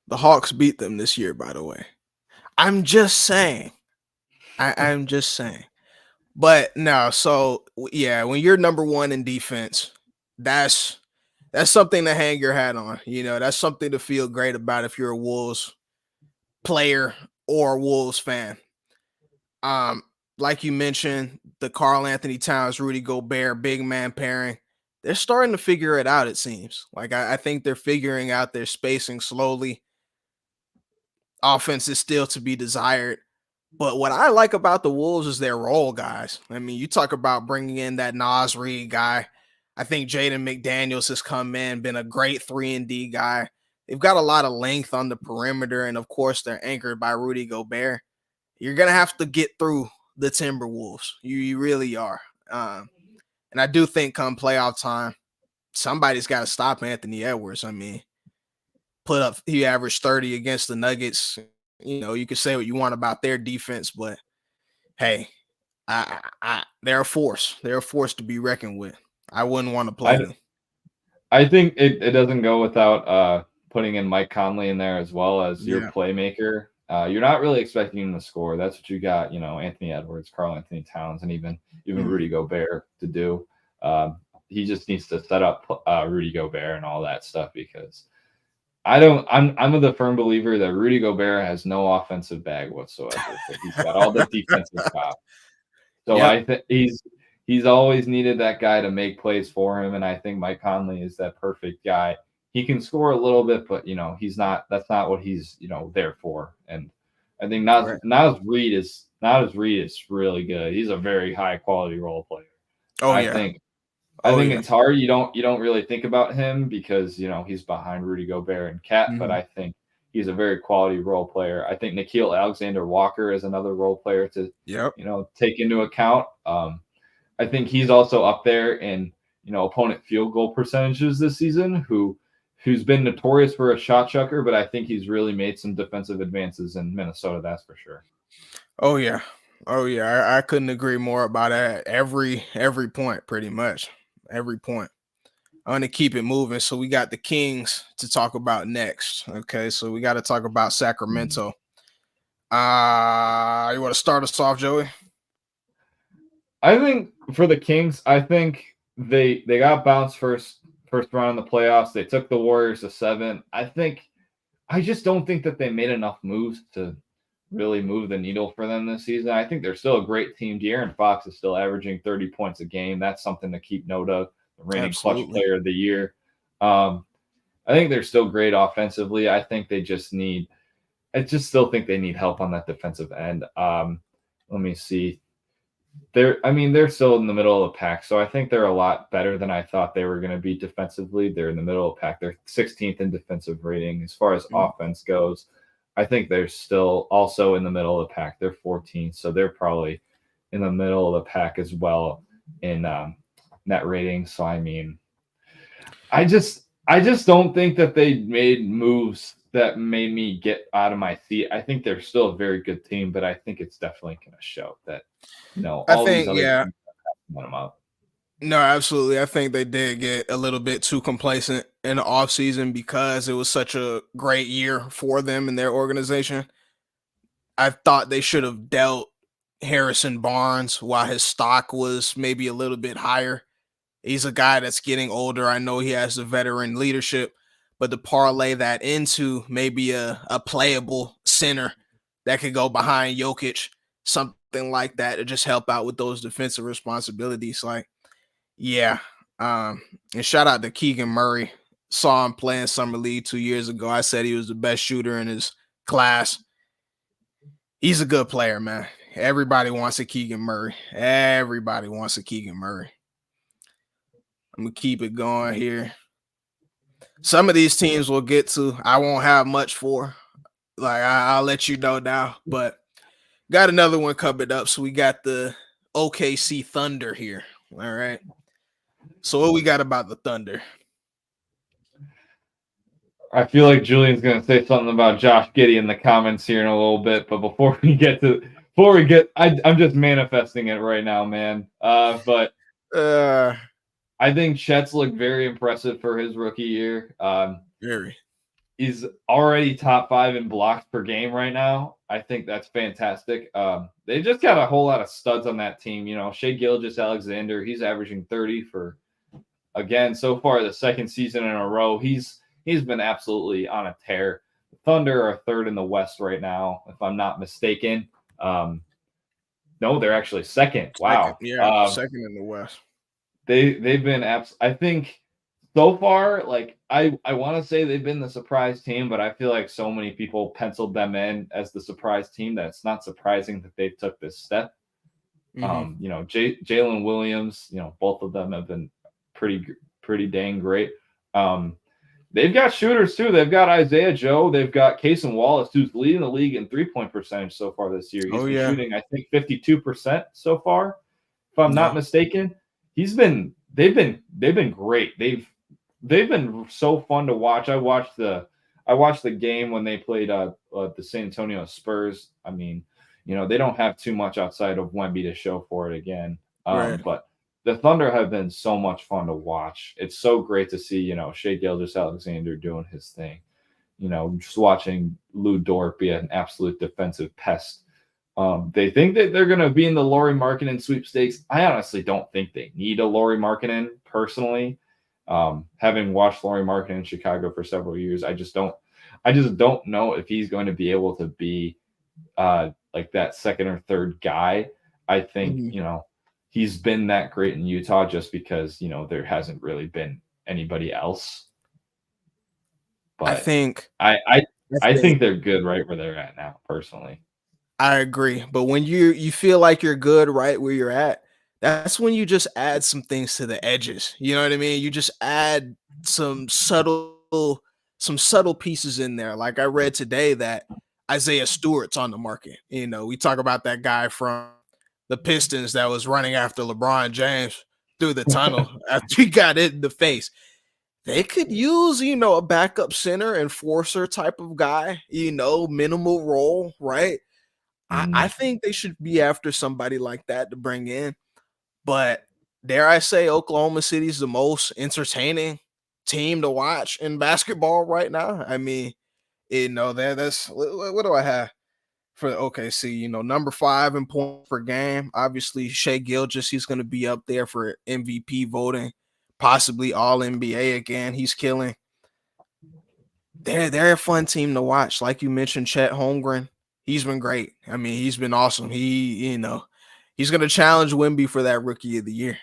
The Hawks beat them this year, by the way. I'm just saying. I'm just saying. But no, so yeah, when you're number 1 in defense, that's something to hang your hat on. That's something to feel great about if you're a Wolves player or a Wolves fan. Like you mentioned, the Karl Anthony Towns, Rudy Gobert, big man pairing. they're starting to figure it out, it seems. Like I think they're figuring out their spacing slowly. Offense is still to be desired. But what I like about the Wolves is their role guys. I mean, you talk about bringing in that Nas Reed guy. I think Jaden McDaniels has come in, been a great 3-and-D guy. They've got a lot of length on the perimeter, and of course, they're anchored by Rudy Gobert. You're gonna have to get through the Timberwolves. You really are. And I do think come playoff time, somebody's got to stop Anthony Edwards. I mean, he averaged 30 against the Nuggets. You know, you can say what you want about their defense, but hey, they're a force. They're a force to be reckoned with. I wouldn't want to play them. I think it doesn't go without putting in Mike Conley in there as well as your playmaker. You're not really expecting him to score. That's what you got, Anthony Edwards, Karl Anthony Towns, and even Rudy Gobert to do. He just needs to set up Rudy Gobert and all that stuff because I'm of the firm believer that Rudy Gobert has no offensive bag whatsoever. So he's got all the defensive top. So I think he's always needed that guy to make plays for him, and I think Mike Conley is that perfect guy. He can score a little bit, but he's not. That's not what he's there for. And I think Nas Reed is really good. He's a very high quality role player. I think it's hard. You don't really think about him because he's behind Rudy Gobert and Cat, but I think he's a very quality role player. I think Nickeil Alexander-Walker is another role player to take into account. I think he's also up there in opponent field goal percentages this season. Who's been notorious for a shot chucker, but I think he's really made some defensive advances in Minnesota. That's for sure. Oh yeah. I couldn't agree more about that. Every point, pretty much. Every point. I'm going to keep it moving. So we got the Kings to talk about next. Okay, so we got to talk about Sacramento. You want to start us off, Joey? I think for the Kings, I think they got bounced first round in the playoffs. They took the Warriors to 7. I just don't think that they made enough moves to really move the needle for them this season. I think they're still a great team. De'Aaron Fox is still averaging 30 points a game. That's something to keep note of. The reigning clutch player of the year. I think they're still great offensively. I just still think they need help on that defensive end. Let me see. They're still in the middle of the pack, so I think they're a lot better than I thought they were going to be defensively. They're in the middle of the pack. They're 16th in defensive rating. As far as offense goes, I think they're still also in the middle of the pack. They're 14th, so they're probably in the middle of the pack as well in net rating. So I just don't think that they made moves that made me get out of my seat. I think they're still a very good team, but I think it's definitely going to show that all these other teams have them up. No, absolutely. I think they did get a little bit too complacent in the offseason because it was such a great year for them and their organization. I thought they should have dealt Harrison Barnes while his stock was maybe a little bit higher. He's a guy that's getting older. I know he has the veteran leadership, but to parlay that into maybe a playable center that could go behind Jokic, something like that, to just help out with those defensive responsibilities. And shout out to Keegan Murray. Saw him play in Summer League 2 years ago. I said he was the best shooter in his class. He's a good player, man. Everybody wants a Keegan Murray. Everybody wants a Keegan Murray. I'm going to keep it going here. Some of these teams we'll get to, I won't have much for. I'll let you know now. But got another one coming up. So we got the OKC Thunder here. All right. So what we got about the Thunder? I feel like Julian's going to say something about Josh Giddey in the comments here in a little bit. But before we get, I'm just manifesting it right now, man. But I think Chet's looked very impressive for his rookie year. Very. He's already top 5 in blocks per game right now. I think that's fantastic. They just got a whole lot of studs on that team. Shai Gilgeous-Alexander, he's averaging 30 for, again, so far the second season in a row. He's been absolutely on a tear. The Thunder are 3rd in the West right now, if I'm not mistaken. No, they're actually 2nd. Wow. Yeah, 2nd in the West. they've been I think so far, like I want to say they've been the surprise team, but I feel like so many people penciled them in as the surprise team that it's not surprising that they took this step. Mm-hmm. Jalen Williams, both of them have been pretty dang great. They've got shooters too. They've got Isaiah Joe. They've got Cason Wallace, who's leading the league in 3-point percentage so far this year. He's Oh been yeah. shooting, I think, 52% so far, if I'm Yeah. not mistaken. They've been great. They've been so fun to watch. I watched the game when they played the San Antonio Spurs. I mean, they don't have too much outside of Wemby to show for it again. Right. But the Thunder have been so much fun to watch. It's so great to see, Shea Gilgeous-Alexander doing his thing. Just watching Lou Dort be an absolute defensive pest. They think that they're going to be in the Lauri Markkanen sweepstakes. I honestly don't think they need a Lauri Markkanen personally. Having watched Lauri Markkanen in Chicago for several years, I just don't know if he's going to be able to be like that second or third guy. I think, Mm-hmm. He's been that great in Utah just because, there hasn't really been anybody else. I But think I think they're good right where they're at now, personally. I agree. But when you feel like you're good right where you're at, that's when you just add some things to the edges. You know what I mean? You just add some subtle pieces in there. Like I read today that Isaiah Stewart's on the market. We talk about that guy from the Pistons that was running after LeBron James through the tunnel after he got hit in the face. They could use, a backup center enforcer type of guy, minimal role, right? I think they should be after somebody like that to bring in. But dare I say, Oklahoma City is the most entertaining team to watch in basketball right now. I mean, that's what do I have for OKC? Number 5 in points per game. Obviously, Shea Gilgeous, he's going to be up there for MVP voting, possibly All NBA again. He's killing. They're a fun team to watch. Like you mentioned, Chet Holmgren, he's been great. I mean, he's been awesome. He's going to challenge Wemby for that Rookie of the Year.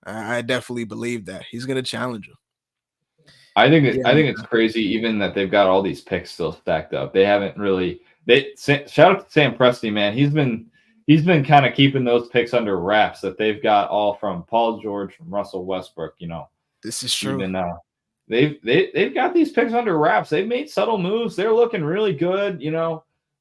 I definitely believe that he's going to challenge him. I think Yeah, it's crazy even that they've got all these picks still stacked up. They haven't really. Shout out to Sam Presti, man. He's been kind of keeping those picks under wraps that they've got all from Paul George, from Russell Westbrook. this is true. Even they've got these picks under wraps. They've made subtle moves. They're looking really good.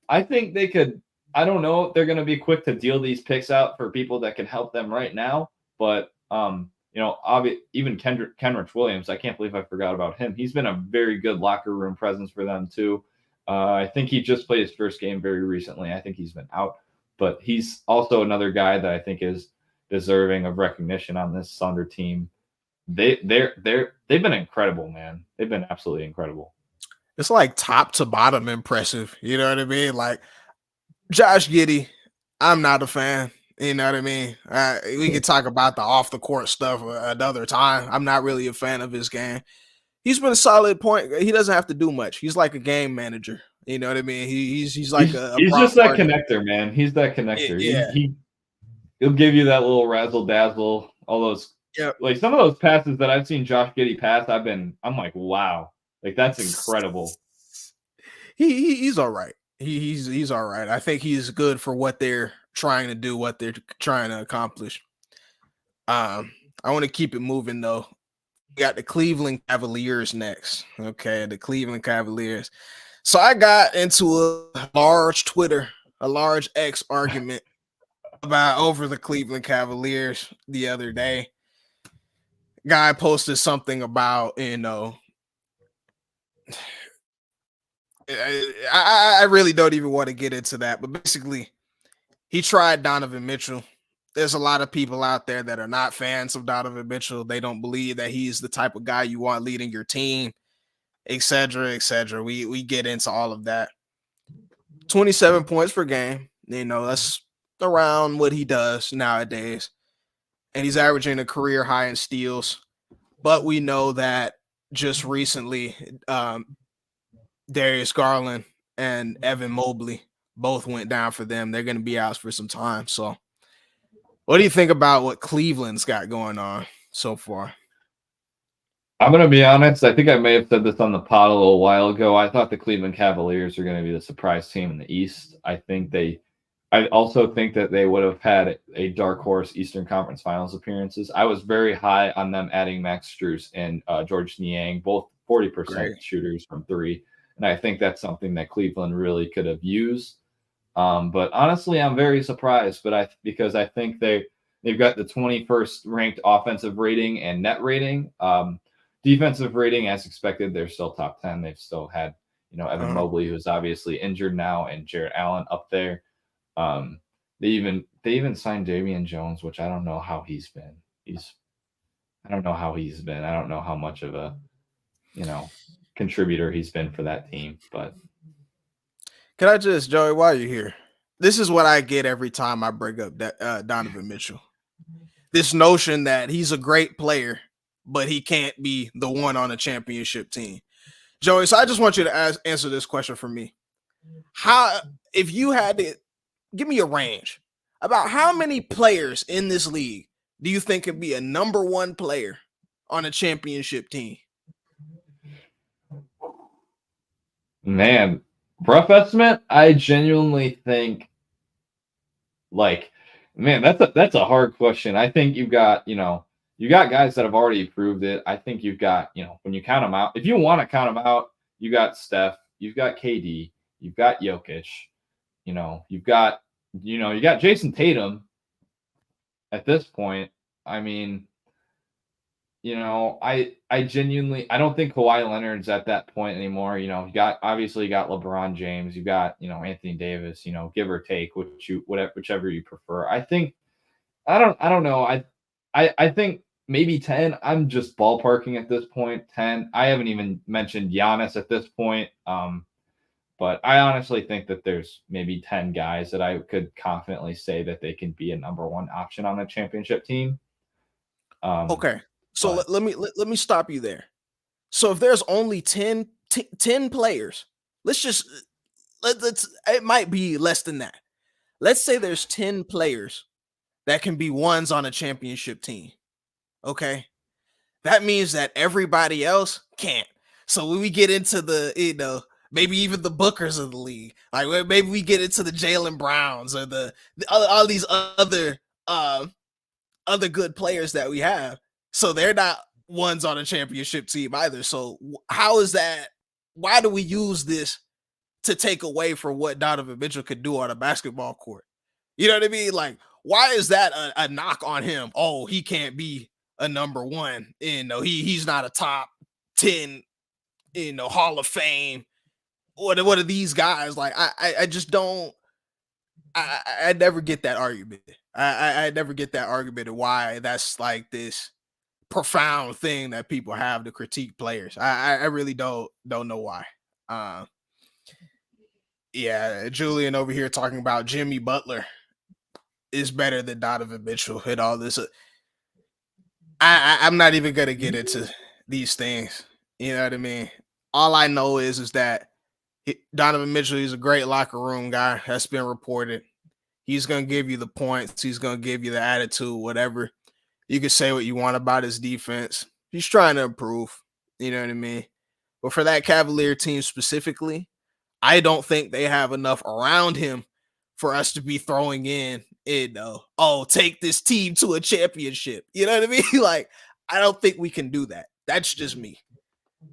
I think they could. I don't know if they're going to be quick to deal these picks out for people that can help them right now, but even Kenrich Williams, I can't believe I forgot about him. He's been a very good locker room presence for them too. I think he just played his first game very recently. I think he's been out, but he's also another guy that I think is deserving of recognition on this Thunder team. They've been incredible, man. They've been absolutely incredible. It's like top to bottom impressive. You know what I mean? Like Josh Giddey, I'm not a fan. You know what I mean? We could talk about the off the court stuff another time. I'm not really a fan of his game. He's been a solid point. He doesn't have to do much. He's like a game manager. You know what I mean? He's like he's just that connector, man. He's that connector. Yeah. He'll give you that little razzle dazzle. All those, like some of those passes that I've seen Josh Giddey pass, I'm like, wow, like that's incredible. He's all right. He's all right. I think he's good for what they're trying to do, what they're trying to accomplish. I want to keep it moving though. We got the Cleveland Cavaliers next. Okay, the Cleveland Cavaliers. So I got into a large X argument about over the Cleveland Cavaliers the other day. Guy posted something about, I really don't even want to get into that, but basically he tried Donovan Mitchell. There's a lot of people out there that are not fans of Donovan Mitchell. They don't believe that he's the type of guy you want leading your team, etc., etc. We get into all of that. 27 points per game. That's around what he does nowadays. And he's averaging a career high in steals. But we know that just recently, Darius Garland and Evan Mobley both went down for them. They're going to be out for some time. So what do you think about what Cleveland's got going on? so far? I'm gonna be honest. I think I may have said this on the pod a little while ago. I thought the Cleveland Cavaliers are going to be the surprise team in the East. I also think that they would have had a dark horse Eastern Conference Finals appearances. I was very high on them adding Max Strus and George Niang, both 40% Great. shooters from three, and I think that's something that Cleveland really could have used. But honestly, I'm very surprised. Because I think they've got the 21st ranked offensive rating and net rating. Defensive rating, as expected, they're still top 10. They've still had, Evan Mobley, who's obviously injured now, and Jarrett Allen up there. They even signed Damian Jones, which I don't know how he's been. I don't know how he's been. I don't know how much of a, contributor he's been for that team. But Can I just, Joey, while you're here, this is what I get every time I bring up Donovan Mitchell. This notion that he's a great player, but he can't be the one on a championship team. Joey, so I just want you to answer this question for me. If you had to give me a range about how many players in this league do you think could be a number one player on a championship team? Man, rough estimate, I genuinely think that's a hard question. I think you've got guys that have already proved it. I think you've got, when you count them out, if you want to count them out, you got Steph, you've got KD, you've got Jokic, you've got you got Jason Tatum at this point. I mean, I genuinely I don't think Kawhi Leonard's at that point anymore. You got LeBron James, you got Anthony Davis, give or take, whichever you prefer. I think I don't know. I think maybe 10. I'm just ballparking at this point. 10. I haven't even mentioned Giannis at this point. But I honestly think that there's maybe 10 guys that I could confidently say that they can be a number one option on a championship team. Okay. So let me stop you there. So if there's only 10 players, let's it might be less than that. Let's say there's 10 players that can be ones on a championship team. Okay. That means that everybody else can't. So when we get into the, maybe even the Bookers of the league, like maybe we get into the Jaylen Browns or all these other good players that we have. So they're not ones on a championship team either. So how is that? Why do we use this to take away from what Donovan Mitchell could do on a basketball court? You know what I mean? Like, why is that a knock on him? Oh, he can't be a number one. He's not a top 10, Hall of Fame. What are these guys? Like, I just don't. I never get that argument. I never get that argument of why that's like this profound thing that people have to critique players. I really don't know why. Yeah, Julian over here talking about Jimmy Butler is better than Donovan Mitchell and all this. I'm not even gonna get into these things. You know what I mean? All I know is that Donovan Mitchell is a great locker room guy. That's been reported. He's gonna give you the points. He's gonna give you the attitude, whatever. You can say what you want about his defense. He's trying to improve. You know what I mean? But for that Cavalier team specifically, I don't think they have enough around him for us to be throwing in, take this team to a championship. You know what I mean? Like, I don't think we can do that. That's just me.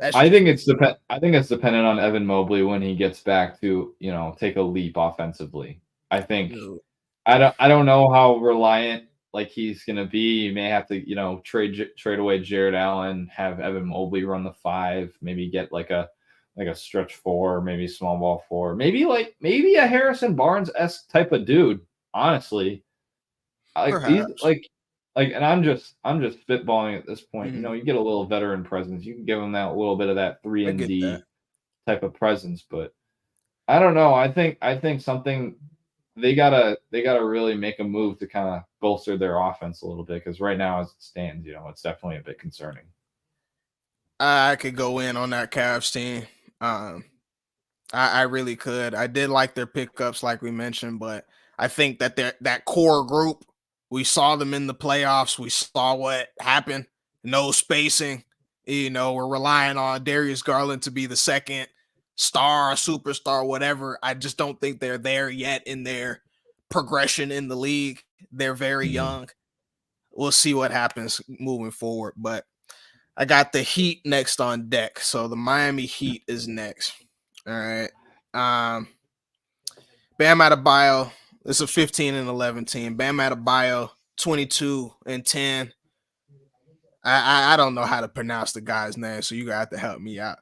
I think it's dependent on Evan Mobley when he gets back to, take a leap offensively. I think I don't know how reliant like he's gonna be. You may have to, trade away Jarrett Allen, have Evan Mobley run the 5, maybe get like a stretch 4, maybe small ball 4, maybe a Harrison Barnes-esque type of dude. Honestly, he's and I'm just spitballing at this point. Mm-hmm. You get a little veteran presence. You can give him that little bit of that 3-and-D type of presence, but I don't know. I think something they gotta really make a move to kind of bolster their offense a little bit, because right now as it stands, it's definitely a bit concerning. I could go in on that Cavs team. I really could. I did like their pickups, like we mentioned, but I think that that core group We saw them in the playoffs. We saw what happened. No spacing. We're relying on Darius Garland to be the second star, superstar, whatever. I just don't think they're there yet in their progression in the league. They're very young. We'll see what happens moving forward. But I got the Heat next on deck. So the Miami Heat is next. All right. Bam Adebayo. It's a 15 and 11 team. Bam Adebayo, 22 and 10. I don't know how to pronounce the guy's name, so you got to help me out.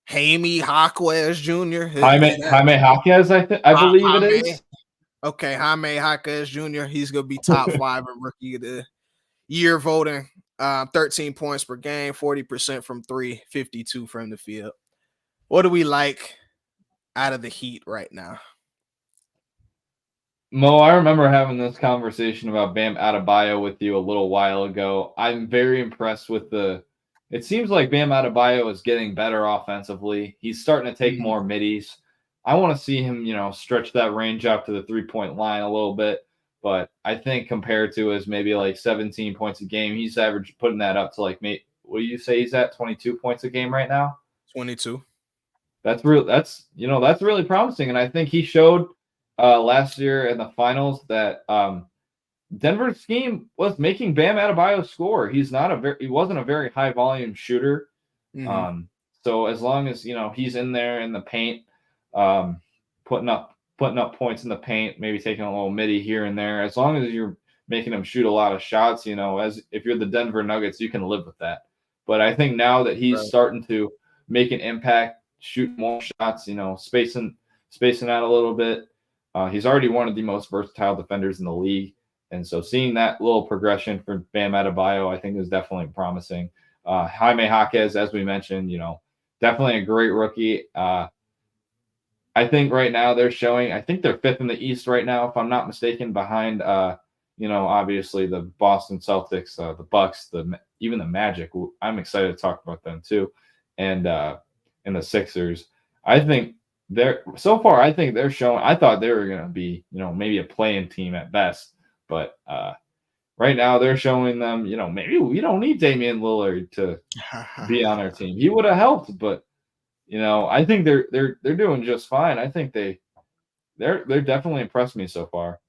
Jaime Jaquez Jr. Jaime Jaquez, I believe it is. Okay, Jaime Jaquez Jr. He's gonna be top 5 in rookie of the year voting. 13 points per game, 40% from 3, 52 from the field. What do we like out of the Heat right now? Mo, I remember having this conversation about Bam Adebayo with you a little while ago. I'm very impressed with it seems like Bam Adebayo is getting better offensively. He's starting to take more middies. I want to see him, stretch that range out to the 3-point line a little bit. But I think compared to his maybe like 17 points a game, he's average putting that up to like, what do you say he's at 22 points a game right now? 22. That's really promising. And I think he showed last year in the finals that Denver's scheme was making Bam Adebayo score. He wasn't a very high volume shooter. So as long as he's in there in the paint, putting up points in the paint, maybe taking a little midi here and there, as long as you're making him shoot a lot of shots, as if you're the Denver Nuggets, you can live with that. But I think now that he's starting to make an impact, shoot more shots, spacing out a little bit. He's already one of the most versatile defenders in the league. And so seeing that little progression for Bam Adebayo, I think is definitely promising. Jaime Jaquez, as we mentioned, definitely a great rookie. I think right now I think they're 5th in the East right now, if I'm not mistaken, behind, obviously the Boston Celtics, the Bucks, even the Magic. I'm excited to talk about them too. And the Sixers. I think they're showing. I thought they were going to be, maybe a play-in team at best, but right now they're showing them, maybe we don't need Damian Lillard to be on our team. He would have helped, but I think they're doing just fine. I think they're definitely impressed me so far.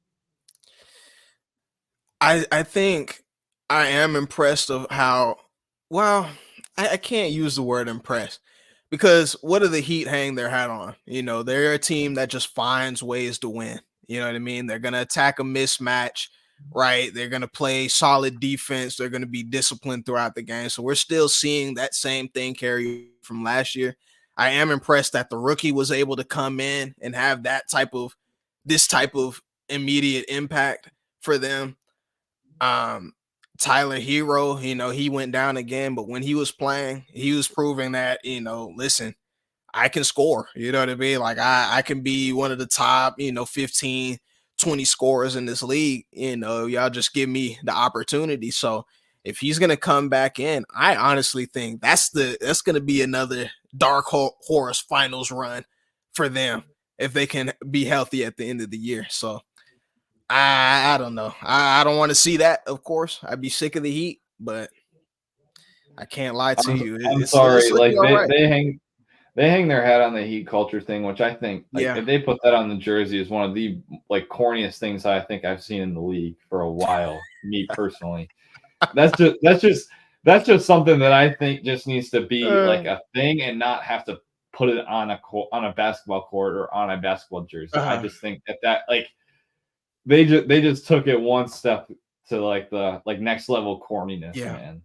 I think I am impressed of how well. I can't use the word impressed. Because what do the Heat hang their hat on? They're a team that just finds ways to win. You know what I mean? They're going to attack a mismatch, right? They're going to play solid defense. They're going to be disciplined throughout the game. So we're still seeing that same thing carry from last year. I am impressed that the rookie was able to come in and have this type of immediate impact for them. Tyler Hero, he went down again, but when he was playing, he was proving that, listen, I can score. You know what I mean? Like I can be one of the top, 15, 20 scorers in this league. Y'all just give me the opportunity. So if he's gonna come back in, I honestly think that's gonna be another dark horse finals run for them if they can be healthy at the end of the year. So I don't know. I don't want to see that, of course. I'd be sick of the Heat, but I can't lie to you. I'm sorry. They hang their hat on the Heat culture thing, which I think if they put that on the jersey is one of the corniest things I think I've seen in the league for a while, me personally. That's just something that I think just needs to be like a thing and not have to put it on a basketball court or on a basketball jersey. I just think that they just took it one step to the next level corniness, man.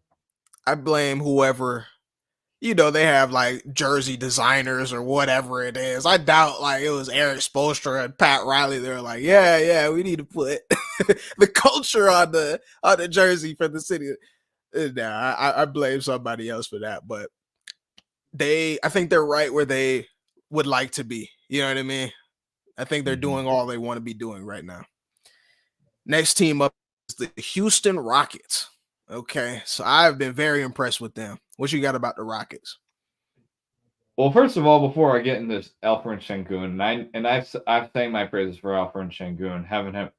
I blame whoever, they have jersey designers or whatever it is. I doubt it was Eric Spoelstra and Pat Riley. They're like, yeah, we need to put the culture on the jersey for the city. Nah, I blame somebody else for that, but I think they're right where they would like to be. You know what I mean? I think they're doing all they want to be doing right now. Next team up is the Houston Rockets. Okay, so I've been very impressed with them. What you got about the Rockets? Well, first of all, before I get into Alperen Şengün, I've sang my praises for Alperen Şengün, having him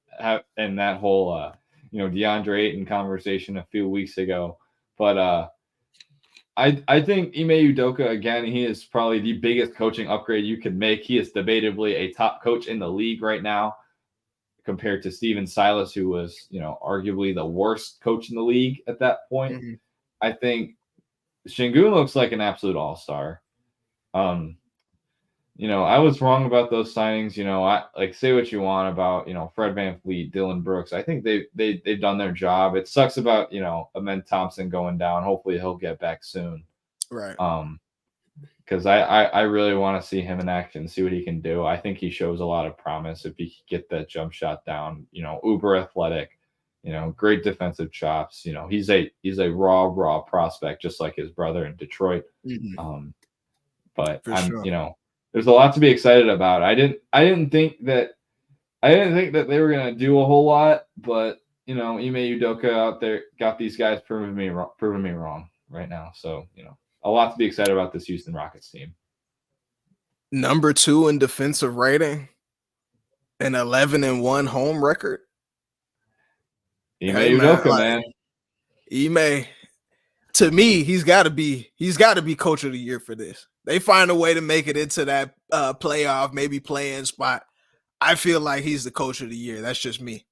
in that whole DeAndre Ayton conversation a few weeks ago. But I think Ime Udoka, again, he is probably the biggest coaching upgrade you could make. He is debatably a top coach in the league right now compared to Steven Silas, who was, arguably the worst coach in the league at that point. Mhm. I think Şengün looks like an absolute all-star. I was wrong about those signings. I say what you want about Fred VanVleet, Dylan Brooks. I think they've done their job. It sucks about Amen Thompson going down. Hopefully he'll get back soon. Right. Because I really want to see him in action, see what he can do. I think he shows a lot of promise if he can get that jump shot down. Uber athletic. Great defensive chops. He's a raw prospect, just like his brother in Detroit. Mhm. But For I'm sure. there's a lot to be excited about. I didn't think that they were gonna do a whole lot, but Ime Udoka out there got these guys proving me wrong right now. So a lot to be excited about this Houston Rockets team. Number 2 in defensive rating, an 11-1 home record. Ime Hey man, Udoka, man. Ime, to me, he's got to be coach of the year for this. They find a way to make it into that playoff, maybe play-in spot. I feel like he's the coach of the year. That's just me.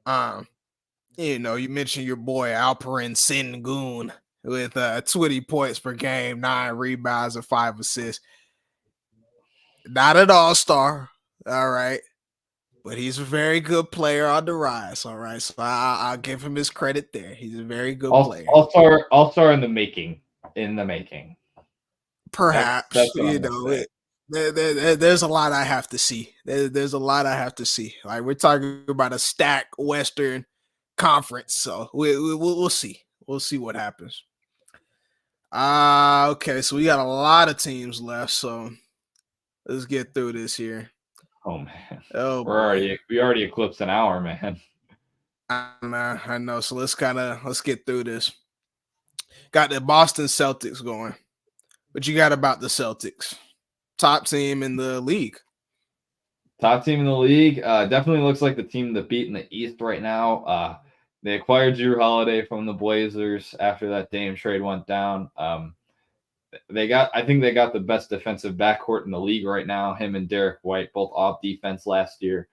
You mentioned your boy Alperen Sengun with 20 points per game, 9 rebounds, and 5 assists. Not an all-star, all right, but he's a very good player on the rise, all right. So I'll give him his credit there. He's a very good player. All-star in the making. Perhaps, that's what I'm gonna say. there's a lot I have to see. There's a lot I have to see. Like, we're talking about a stacked Western Conference, so we'll see. We'll see what happens. Okay, so we got a lot of teams left, so let's get through this here. Oh man, Oh we already eclipsed an hour, man. I know. So let's get through this. Got the Boston Celtics going. What you got about the Celtics? Top team in the league. Top team in the league. Definitely looks like the team that beat in the East right now. They acquired Drew Holiday from the Blazers after that Dame trade went down. I think they got the best defensive backcourt in the league right now. Him and Derek White, both off defense last year.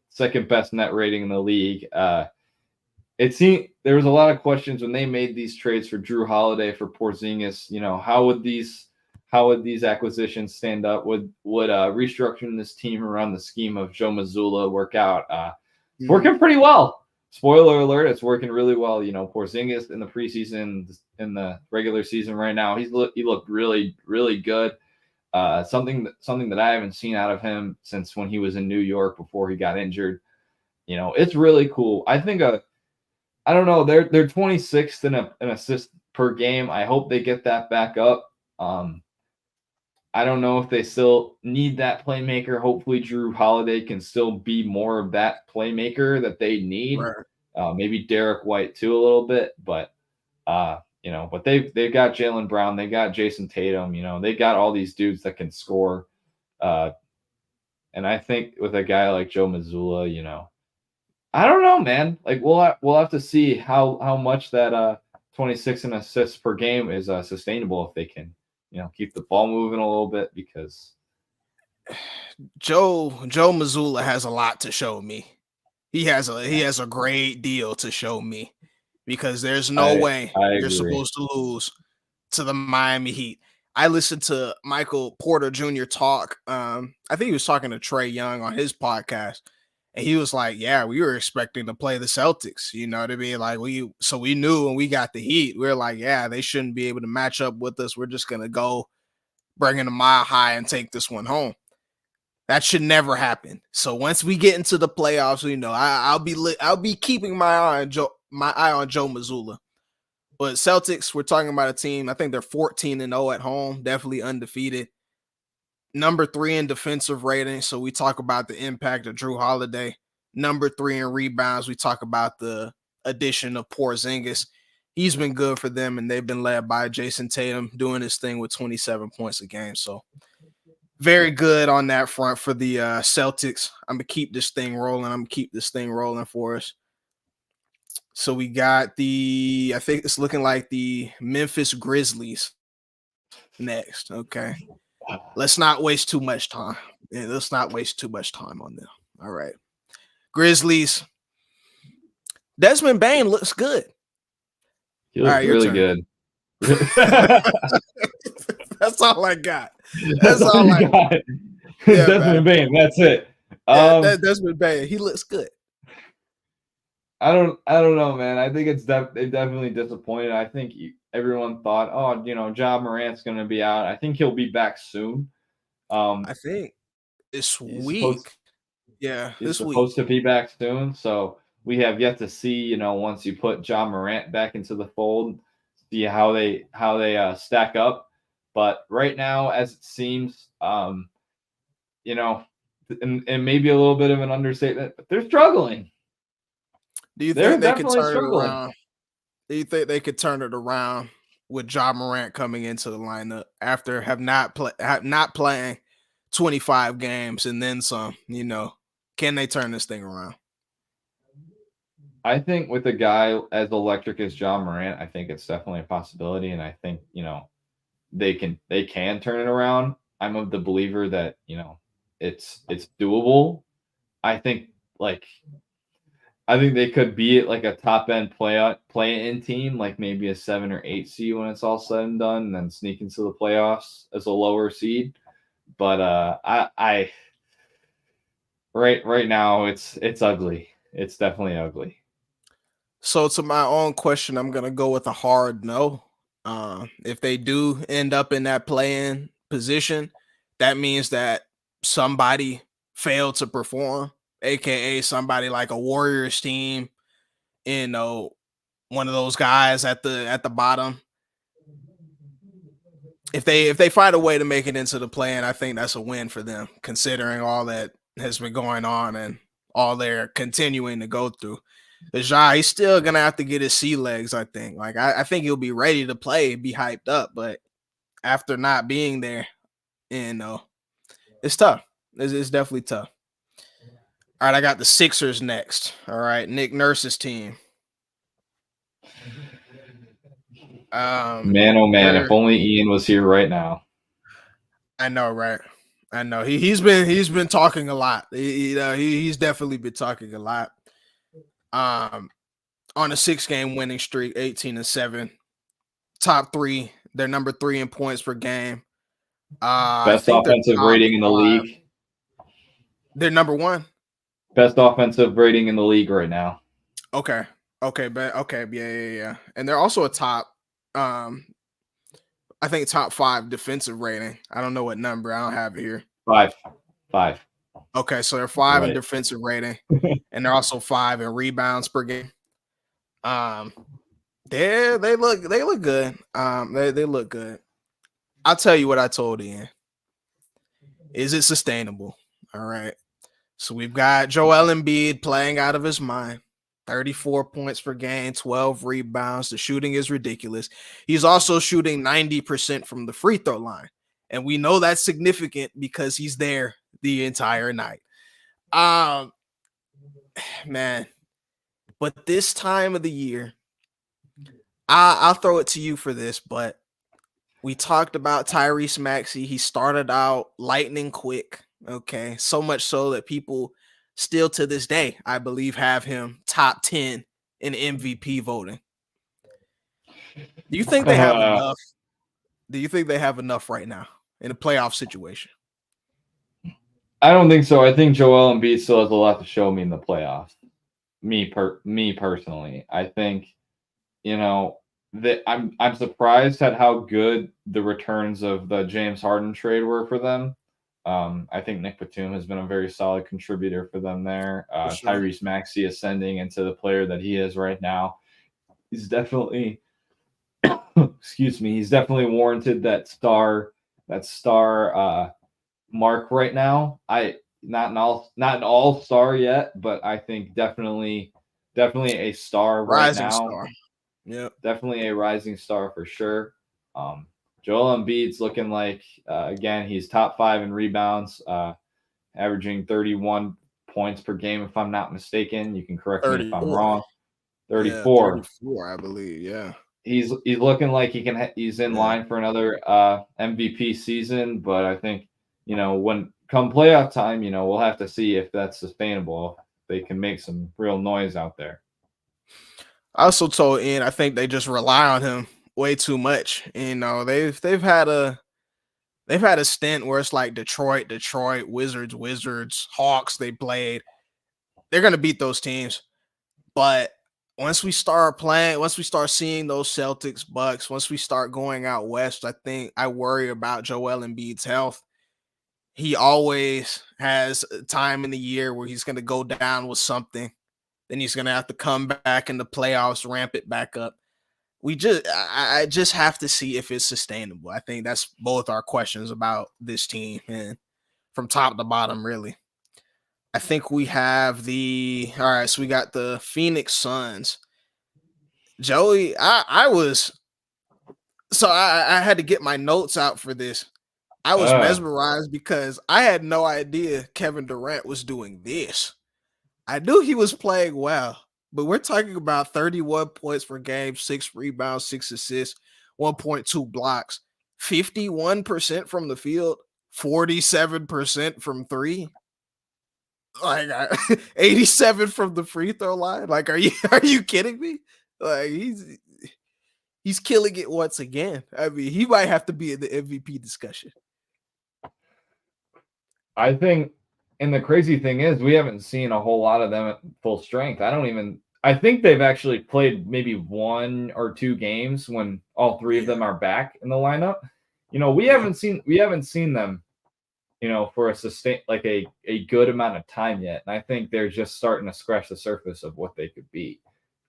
Second best net rating in the league. It seemed there was a lot of questions when they made these trades for Drew Holiday, for Porzingis. How would these acquisitions stand up? Would restructuring this team around the scheme of Joe Mazzulla work out? It's working pretty well. Spoiler alert, it's working really well. Porzingis in the preseason, in the regular season right now, he looked really, really good. Something that I haven't seen out of him since when he was in New York before he got injured. It's really cool. I think I don't know, they're 26th in assists per game. I hope they get that back up. I don't know if they still need that playmaker. Hopefully Drew Holiday can still be more of that playmaker that they need. Right. Maybe Derek White too a little bit, but but they've got Jaylen Brown, they got Jason Tatum, they got all these dudes that can score. And I think with a guy like Joe Mazzulla, I don't know, man. Like, we'll have to see how much that 26 in assists per game is sustainable if they can keep the ball moving a little bit, because Joe Mazzulla has a lot to show me. He has a great deal to show me, because there's no way you're supposed to lose to the Miami Heat. I listened to Michael Porter Jr. talk. I think he was talking to Trae Young on his podcast, and he was like, "Yeah, we were expecting to play the Celtics. You know what I mean? Like, we knew when we got the Heat, we were like, yeah, they shouldn't be able to match up with us. We're just gonna go bring in a mile high and take this one home. That should never happen. So once we get into the playoffs, I'll be keeping my eye on Joe Mazzulla. But Celtics, we're talking about a team. I think they're 14-0 at home, definitely undefeated. Number 3 in defensive rating. So we talk about the impact of Drew Holiday. Number 3 in rebounds. We talk about the addition of Porzingis. He's been good for them, and they've been led by Jason Tatum doing his thing with 27 points a game. So very good on that front for the Celtics. I'm going to keep this thing rolling. I'm going to keep this thing rolling for us. So we got I think it's looking like the Memphis Grizzlies next. Okay. Let's not waste too much time. Yeah, let's not waste too much time on them. All right. Grizzlies. Desmond Bain looks good. He All looks right, your really turn. good. That's all I got. That's all you got. Yeah, Desmond Bain. That's it. Desmond Bain. He looks good. I don't know, man. I think they've definitely disappointed. I think everyone thought, oh, Ja Morant's going to be out. I think he'll be back soon. I think this week. Yeah, He's this week. supposed to be back soon. So we have yet to see, once you put Ja Morant back into the fold, see how they stack up. But right now, as it seems, and maybe a little bit of an understatement, but they're struggling. Do you think they could turn it around? Do you think they could turn it around with Ja Morant coming into the lineup after not playing 25 games and then some? Can they turn this thing around? I think with a guy as electric as Ja Morant, I think it's definitely a possibility, and I think they can turn it around. I'm of the believer that it's doable. I think they could be like a top end play-in team, like maybe a 7 or 8 seed when it's all said and done, and then sneak into the playoffs as a lower seed. But I right now it's ugly. It's definitely ugly. So to my own question, I'm gonna go with a hard no. If they do end up in that play-in position, that means that somebody failed to perform, aka somebody like a Warriors team, one of those guys at the bottom. If they find a way to make it into the play-in, I think that's a win for them, considering all that has been going on and all they're continuing to go through. Ja, he's still gonna have to get his sea legs, I think. Like I think he'll be ready to play, be hyped up, but after not being there, it's tough. It's definitely tough. All right, I got the Sixers next. All right, Nick Nurse's team. Man, oh man, if only Ian was here right now. I know, right? I know. He's been talking a lot. He's definitely been talking a lot. On a 6-game winning streak, 18-7, top 3. They're number 3 in points per game. Best offensive rating in the league. They're number 1. Best offensive rating in the league right now. Okay, yeah. And they're also a top, I think top 5 defensive rating. I don't know what number. I don't have it here. 5. Okay, so they're 5 in defensive rating, and they're also 5 in rebounds per game. They look good. They look good. I'll tell you what I told Ian. Is it sustainable? All right. So we've got Joel Embiid playing out of his mind. 34 points per game, 12 rebounds. The shooting is ridiculous. He's also shooting 90% from the free throw line. And we know that's significant because he's there the entire night. Man. But this time of the year, I'll throw it to you for this, but we talked about Tyrese Maxey. He started out lightning quick. Okay. So much so that people still to this day, I believe, have him top 10 in MVP voting. Do you think they have enough? Do you think they have enough right now in a playoff situation? I don't think so. I think Joel Embiid still has a lot to show me in the playoffs. Me personally, I think, that I'm surprised at how good the returns of the James Harden trade were for them. I think Nick Batum has been a very solid contributor for them there. Sure. Tyrese Maxey ascending into the player that he is right now. He's definitely, excuse me, he's definitely warranted that star mark right now. Not an all-star yet, but I think definitely a star rising right now. Star. Yeah, definitely a rising star for sure. Joel Embiid's looking like, again, he's top 5 in rebounds, averaging 31 points per game, if I'm not mistaken. You can correct me if I'm wrong. Yeah, 34. 34, I believe. Yeah. He's looking like he's in Yeah. line for another MVP season, but I think when come playoff time, we'll have to see if that's sustainable. If they can make some real noise out there. I also told Ian I think they just rely on him way too much. They've had a stint where it's like Detroit, Wizards, Hawks. They played. They're gonna beat those teams, but once we start seeing those Celtics, Bucks, once we start going out west, I think I worry about Joel Embiid's health. He always has a time in the year where he's gonna go down with something. Then he's gonna have to come back in the playoffs, ramp it back up. I just have to see if it's sustainable. I think that's both our questions about this team, and from top to bottom, really. I think we have all right, so we got the Phoenix Suns. Joey, I had to get my notes out for this. I was Uh, mesmerized because I had no idea Kevin Durant was doing this. I knew he was playing well, but we're talking about 31 points per game, 6 rebounds, 6 assists, 1.2 blocks, 51% from the field, 47% from three, like 87 from the free throw line. Like, are you kidding me? Like he's killing it once again. I mean, he might have to be in the MVP discussion. I think, and the crazy thing is, we haven't seen a whole lot of them at full strength. I think they've actually played maybe 1 or 2 games when all three of Yeah, them are back in the lineup. We yeah, haven't seen them, for a good amount of time yet. And I think they're just starting to scratch the surface of what they could be.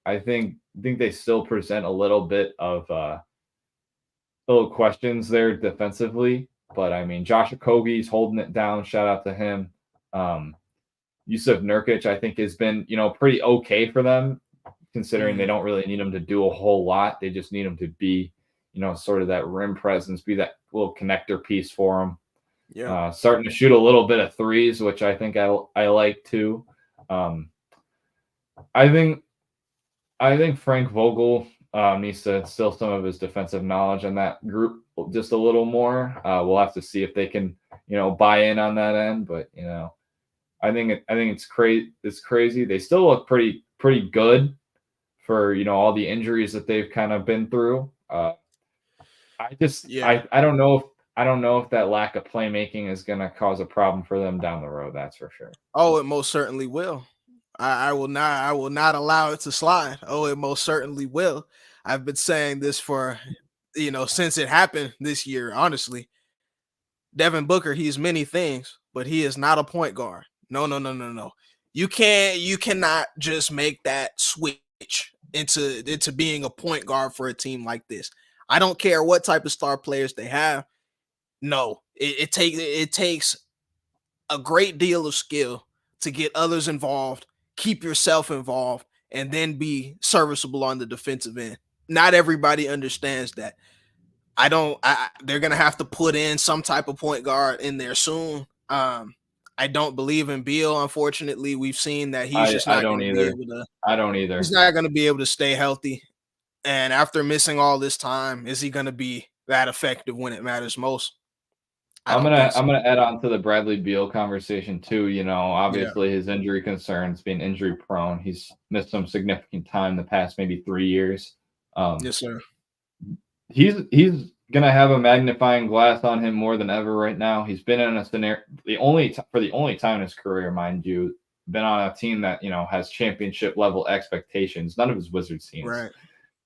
I think they still present a little bit of little questions there defensively, but I mean, Josh Okogie's holding it down. Shout out to him. Um, Yusuf Nurkic, I think, has been pretty okay for them, considering they mhm, don't really need him to do a whole lot. They just need him to be, sort of that rim presence, be that little connector piece for them. yeah, Starting to shoot a little bit of threes, which I think I like too. Um, I think I think Frank Vogel needs to instill some of his defensive knowledge in that group just a little more. We'll have to see if they can, buy in on that end. But I think it's crazy. It's crazy. They still look pretty good for all the injuries that they've kind of been through. yeah. I don't know if that lack of playmaking is going to cause a problem for them down the road. That's for sure. Oh, it most certainly will. I will not allow it to slide. Oh, it most certainly will. I've been saying this for since it happened this year, honestly. Devin Booker, he's many things, but he is not a point guard. No, no, no, no, no. You cannot just make that switch into being a point guard for a team like this. I don't care what type of star players they have. No, it takes a great deal of skill to get others involved, keep yourself involved, and then be serviceable on the defensive end. Not everybody understands that. They're gonna have to put in some type of point guard in there soon. I don't believe in Beal. Unfortunately, we've seen that he's just I not don't going to be either. able to. I don't He's either. not going to be able to stay healthy. And after missing all this time, is he going to be that effective when it matters most? I don't think I'm so. gonna add on to the Bradley Beal conversation too. Yeah. Obviously his injury concerns, being injury prone. He's missed some significant time the past maybe 3 years. Um, Yes, sir. he's gonna have a magnifying glass on him more than ever right now. He's been in a scenario for the only time in his career, mind you, been on a team that has championship level expectations. None of his Wizards teams Right.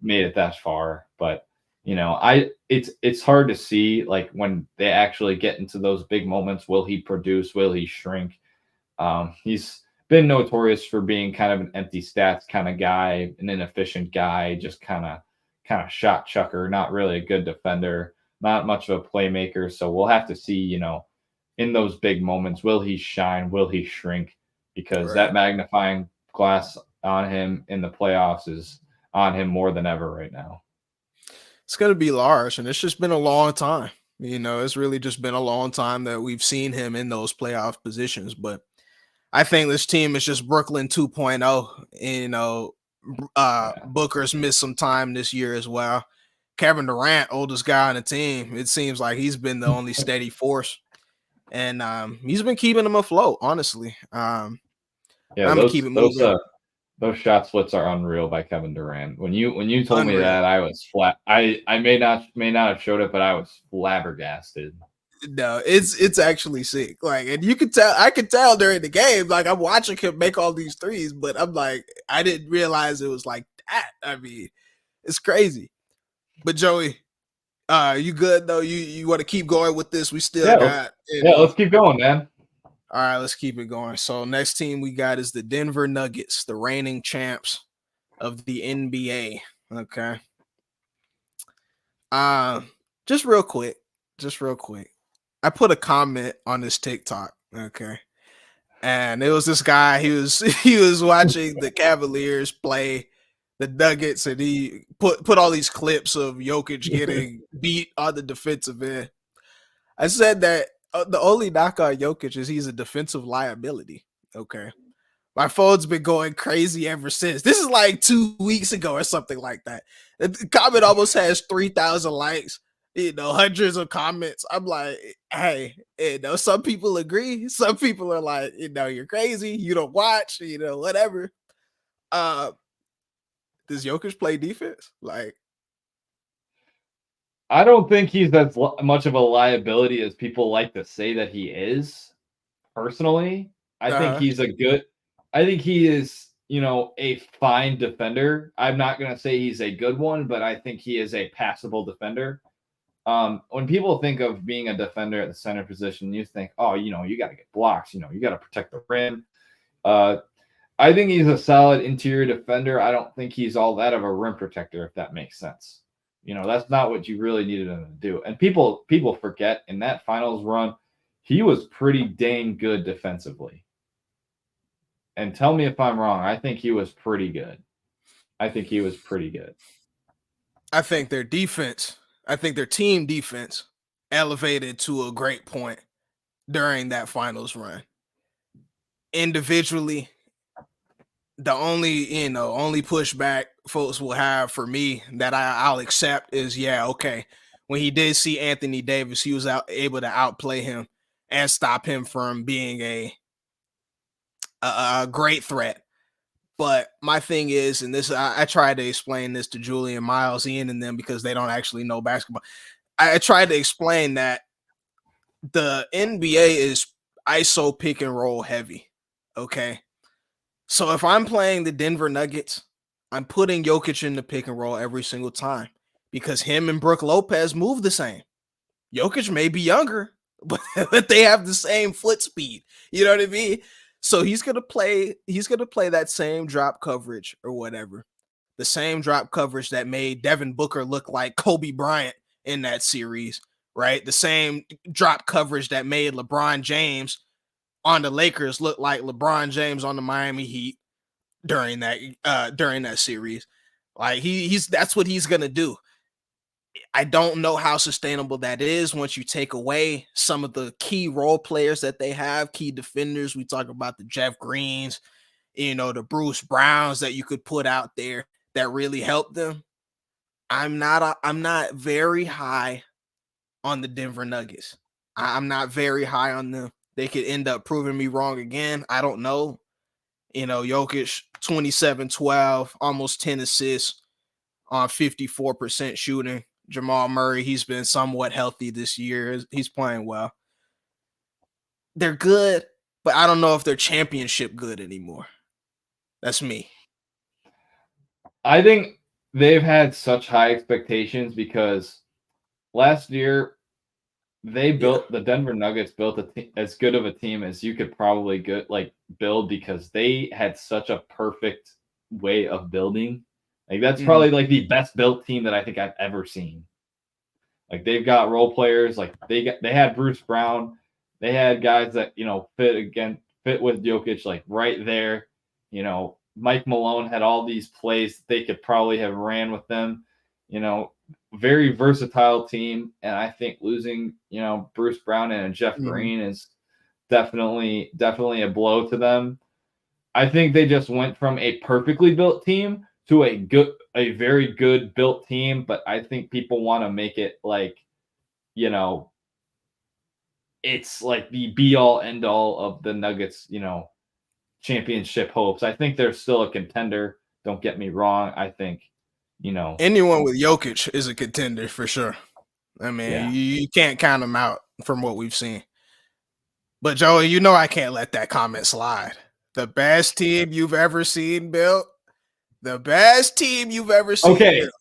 made it that far, but it's hard to see, like, when they actually get into those big moments, will he produce, will he shrink? He's been notorious for being kind of an empty stats kind of guy, an inefficient guy, just kind of shot chucker, not really a good defender, not much of a playmaker. So we'll have to see, in those big moments, will he shine, will he shrink? Because Right. that magnifying glass on him in the playoffs is on him more than ever right now. It's going to be large, and it's just been a long time. It's really just been a long time that we've seen him in those playoff positions. But I think this team is just Brooklyn 2.0. Booker's missed some time this year as well. Kevin Durant, oldest guy on the team, it seems like he's been the only steady force, and he's been keeping them afloat. Honestly, I'm gonna keep it moving. Those shot splits are unreal by Kevin Durant. When you told me Unreal. that, I was flat. I may not have showed it, but I was flabbergasted. No, it's actually sick. Like, and I could tell during the game, like I'm watching him make all these threes, but I'm like, I didn't realize it was like that. I mean, it's crazy. But Joey, you good though? You want to keep going with this? We still got let's keep going, man. All right, let's keep it going. So next team we got is the Denver Nuggets, the reigning champs of the NBA. Okay. Just real quick. I put a comment on this TikTok, okay? And it was this guy, he was watching the Cavaliers play the Nuggets, and he put all these clips of Jokic getting beat on the defensive end. I said that the only knock on Jokic is he's a defensive liability. Okay. My phone's been going crazy ever since. This is like 2 weeks ago or something like that. The comment almost has 3,000 likes, hundreds of comments. I'm like, hey, some people agree. Some people are like, you're crazy. You don't watch, whatever. Does Jokic play defense? Like, I don't think he's as much of a liability as people like to say that he is. Personally, I think he is, a fine defender. I'm not going to say he's a good one, but I think he is a passable defender. When people think of being a defender at the center position, you think, oh, you got to get blocks, you got to protect the rim. I think he's a solid interior defender. I don't think he's all that of a rim protector, if that makes sense. That's not what you really needed him to do. And people forget in that finals run, he was pretty dang good defensively. And tell me if I'm wrong. I think he was pretty good. I think their defense, their team defense elevated to a great point during that finals run. Individually, the only pushback folks will have for me that I'll accept is, okay, when he did see Anthony Davis, he was able to outplay him and stop him from being a great threat. But my thing is, and this I tried to explain this to Julian, Miles, Ian, and them because they don't actually know basketball. I tried to explain that the NBA is ISO pick and roll heavy. Okay. So if I'm playing the Denver Nuggets, I'm putting Jokic in the pick and roll every single time because him and Brook Lopez move the same. Jokic may be younger, but they have the same foot speed. You know what I mean? So he's gonna play that same drop coverage or whatever. The same drop coverage that made Devin Booker look like Kobe Bryant in that series, right? The same drop coverage that made LeBron James on the Lakers look like LeBron James on the Miami Heat during that series. Like that's what he's gonna do. I don't know how sustainable that is once you take away some of the key role players that they have, key defenders. We talk about the Jeff Greens, the Bruce Browns that you could put out there that really help them. I'm not very high on the Denver Nuggets. I'm not very high on them. They could end up proving me wrong again. I don't know. Jokic 27-12, almost 10 assists on 54% shooting. Jamal Murray, he's been somewhat healthy this year. He's playing well. They're good, but I don't know if they're championship good anymore. That's me. I think they've had such high expectations because last year the Denver Nuggets built as good of a team as you could probably build because they had such a perfect way of building. Like that's probably like the best built team that I think I've ever seen. Like they've got role players, like they had Bruce Brown, they had guys that fit with Jokic like right there. Mike Malone had all these plays they could probably have ran with them. Very versatile team, and I think losing Bruce Brown and Jeff Green is definitely a blow to them. I think they just went from a perfectly built team to a very good built team, but I think people want to make it like, you know, it's like the be all end all of the Nuggets, championship hopes. I think they're still a contender. Don't get me wrong. I think, Anyone with Jokic is a contender for sure. I mean, yeah. you can't count them out from what we've seen. But Joey, you know I can't let that comment slide. The best team you've ever seen built. The best team you've ever seen Okay. built.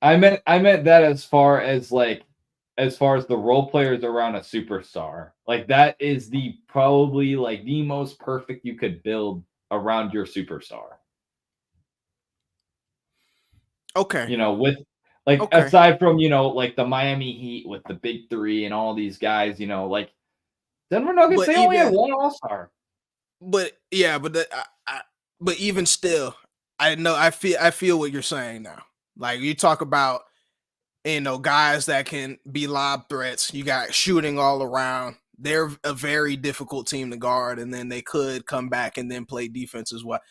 I meant that as far as the role players around a superstar. Like that is the probably like the most perfect you could build around your superstar. Okay. With like Okay. aside from, like the Miami Heat with the big three and all these guys, like Denver Nuggets, But they only had even one all-star. but yeah, but but even still, I feel what you're saying now. Like you talk about, guys that can be lob threats. You got shooting all around. They're a very difficult team to guard, and then they could come back and then play defense as well.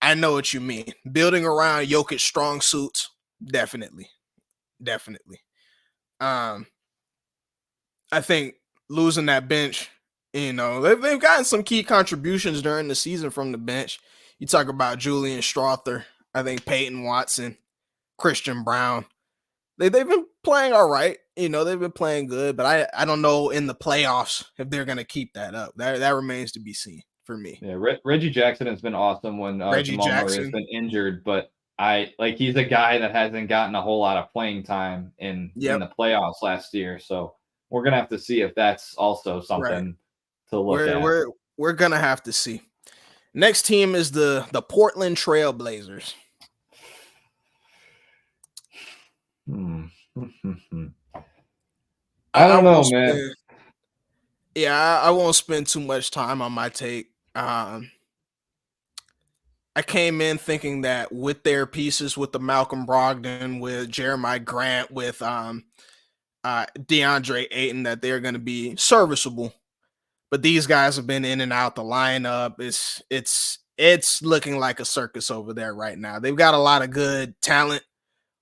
I know what you mean. Building around Jokic strong suits, definitely, definitely. Um, I think losing that bench, they've gotten some key contributions during the season from the bench. You talk about Julian Strother, I think Peyton Watson, Christian Brown. They've been playing all right. They've been playing good, but I don't know in the playoffs if they're gonna keep that up. That remains to be seen for me. Yeah, Reggie Jackson has been awesome when Reggie Jamal Murray has Jackson. been injured, but he's a guy that hasn't gotten a whole lot of playing time in Yep. the playoffs last year. So we're gonna have to see if that's also Right. something to look We're at. we're we're gonna have to see. Next team is the Portland Trail Blazers. Hmm. I I don't know, won't man. spend. Yeah, I won't spend too much time on my take. I came in thinking that with their pieces, with the Malcolm Brogdon, with Jeremiah Grant, with DeAndre Ayton, that they're going to be serviceable. But these guys have been in and out the lineup. It's looking like a circus over there right now. They've got a lot of good talent,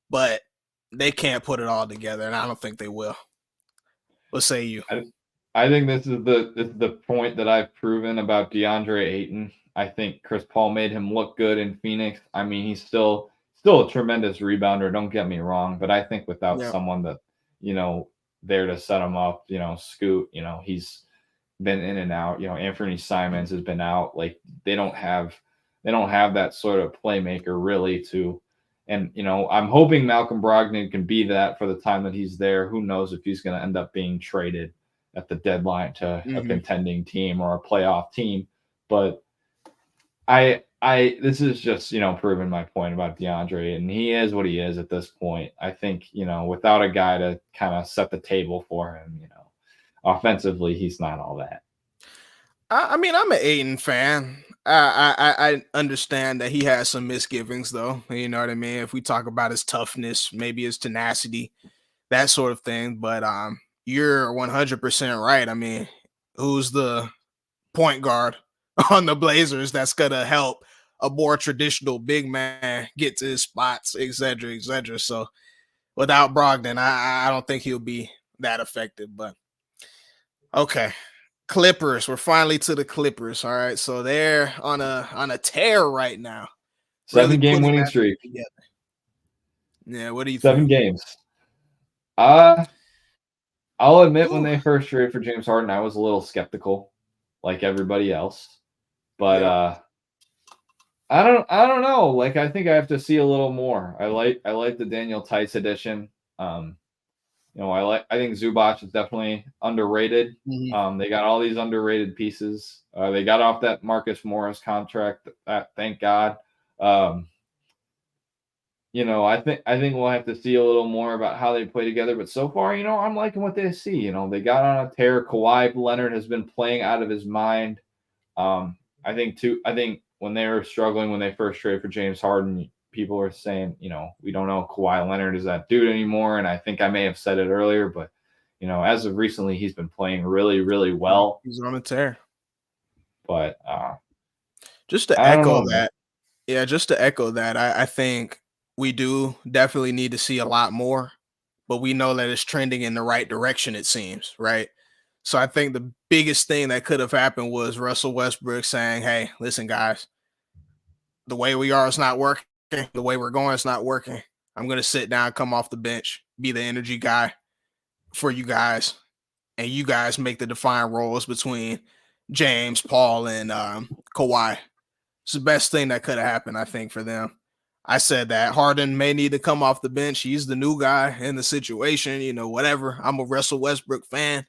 but they can't put it all together, and I don't think they will. What say you? I, I think this is the point that I've proven about DeAndre Ayton. I think Chris Paul made him look good in Phoenix. I mean, he's still a tremendous rebounder. Don't get me wrong, but I think without Yeah, someone that you know there to set him up, Scoot, he's been in and out. Anthony Simons has been out. Like they don't have that sort of playmaker really to. And I'm hoping Malcolm Brogdon can be that for the time that he's there. Who knows if he's going to end up being traded at the deadline to a hmm contending team or a playoff team. But I this is just proving my point about DeAndre, and he is what he is at this point. I think without a guy to kind of set the table for him, offensively he's not all that. I mean, I'm an Ayton fan. I understand that he has some misgivings, though. You know what I mean? If we talk about his toughness, maybe his tenacity, that sort of thing. But you're 100% right. I mean, who's the point guard on the Blazers that's gonna help a more traditional big man get to his spots, et cetera, et cetera. So without Brogdon, I don't think he'll be that effective. But okay. Clippers. We're finally to the Clippers. All right. So they're on a tear right now. Really 7 game putting winning that thing streak. together. Yeah, what do you Seven think? games. Uh I'll admit when Whew. they first traded for James Harden, I was a little skeptical, like everybody else. But Yep. I don't know. Like I think I have to see a little more. I like the Daniel Tice edition. Um, I think Zubac is definitely underrated. Mhm. They got all these underrated pieces. They got off that Marcus Morris contract. Thank God. Um, I think we'll have to see a little more about how they play together. But so far, I'm liking what they see. They got on a tear. Kawhi Leonard has been playing out of his mind. I think when they were struggling when they first traded for James Harden, people were saying, we don't know if Kawhi Leonard is that dude anymore. And I think I may have said it earlier, but as of recently, he's been playing really, really well. He's on a tear. But Just to I don't echo know, man. that, Yeah, just to echo that, I think we do definitely need to see a lot more, but we know that it's trending in the right direction, it seems, right? So I think the biggest thing that could have happened was Russell Westbrook saying, "Hey, listen, guys, the way we are is not working. The way we're going is not working. I'm going to sit down, come off the bench, be the energy guy for you guys, and you guys make the defined roles between James, Paul, and Kawhi." It's the best thing that could have happened, I think, for them. I said that Harden may need to come off the bench. He's the new guy in the situation, whatever. I'm a Russell Westbrook fan,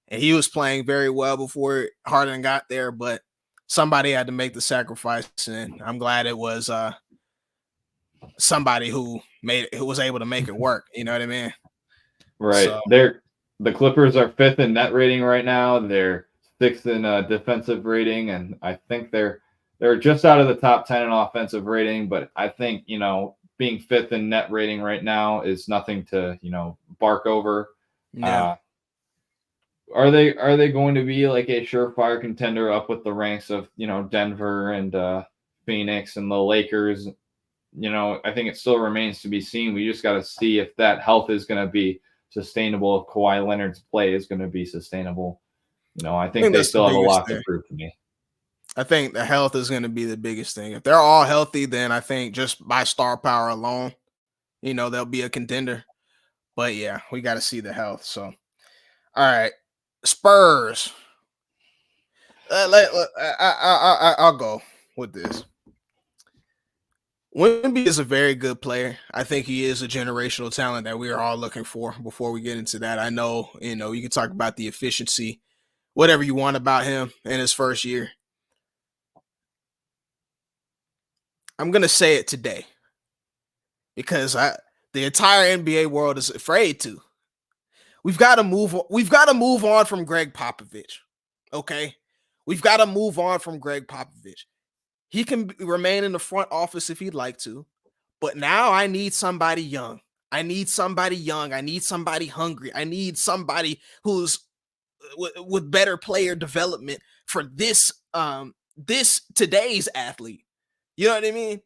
and he was playing very well before Harden got there, but somebody had to make the sacrifice, and I'm glad it was somebody who was able to make it work. You know what I mean? Right. So The Clippers are 5th in net rating right now. They're 6th in defensive rating, and I think they're just out of the top 10 in offensive rating. But I think being 5th in net rating right now is nothing to bark over. yeah, Are they going to be like a surefire contender up with the ranks of Denver and Phoenix and the Lakers? I think it still remains to be seen. We just got to see if that health is going to be sustainable, if Kawhi Leonard's play is going to be sustainable. I I think think they that's the still have a biggest lot to thing. prove to me. I think the health is going to be the biggest thing. If they're all healthy, then I think just by star power alone, they'll be a contender. But yeah, we got to see the health. So, all right, Spurs. I'll go with this. Wemby is a very good player. I think he is a generational talent that we are all looking for. Before we get into that, I know you can talk about the efficiency, whatever you want about him in his first year. I'm gonna say it today because the entire NBA world is afraid to. We've got to move. We've got to move on from Greg Popovich. Okay, we've got to move on from Greg Popovich. He can remain in the front office if he'd like to, but now I need somebody young. I need somebody young. I need somebody hungry. I need somebody who's with better player development for this today's athlete. You know what I mean?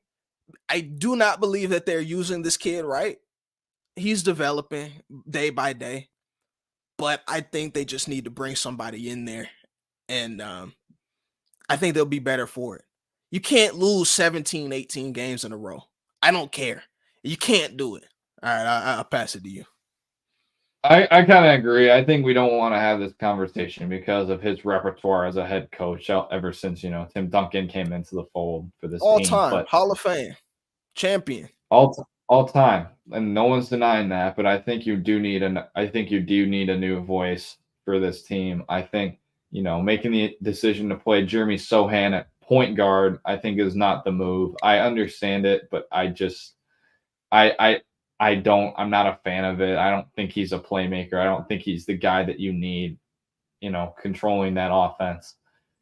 I do not believe that they're using this kid right. He's developing day by day, but I think they just need to bring somebody in there, and I think they'll be better for it. You can't lose 17, 18 games in a row. I don't care. You can't do it. All right, I'll pass it to you. I kind of agree. I think we don't want to have this conversation because of his repertoire as a head coach ever since Tim Duncan came into the fold for this All team. time But Hall of Fame champion. all time, and no one's denying that. But I think you do need a new voice for this team. I think making the decision to play Jeremy Sohan at point guard, I think is not the move. I understand it, but I don't. I'm not a fan of it. I don't think he's a playmaker. I don't think he's the guy that you need, controlling that offense.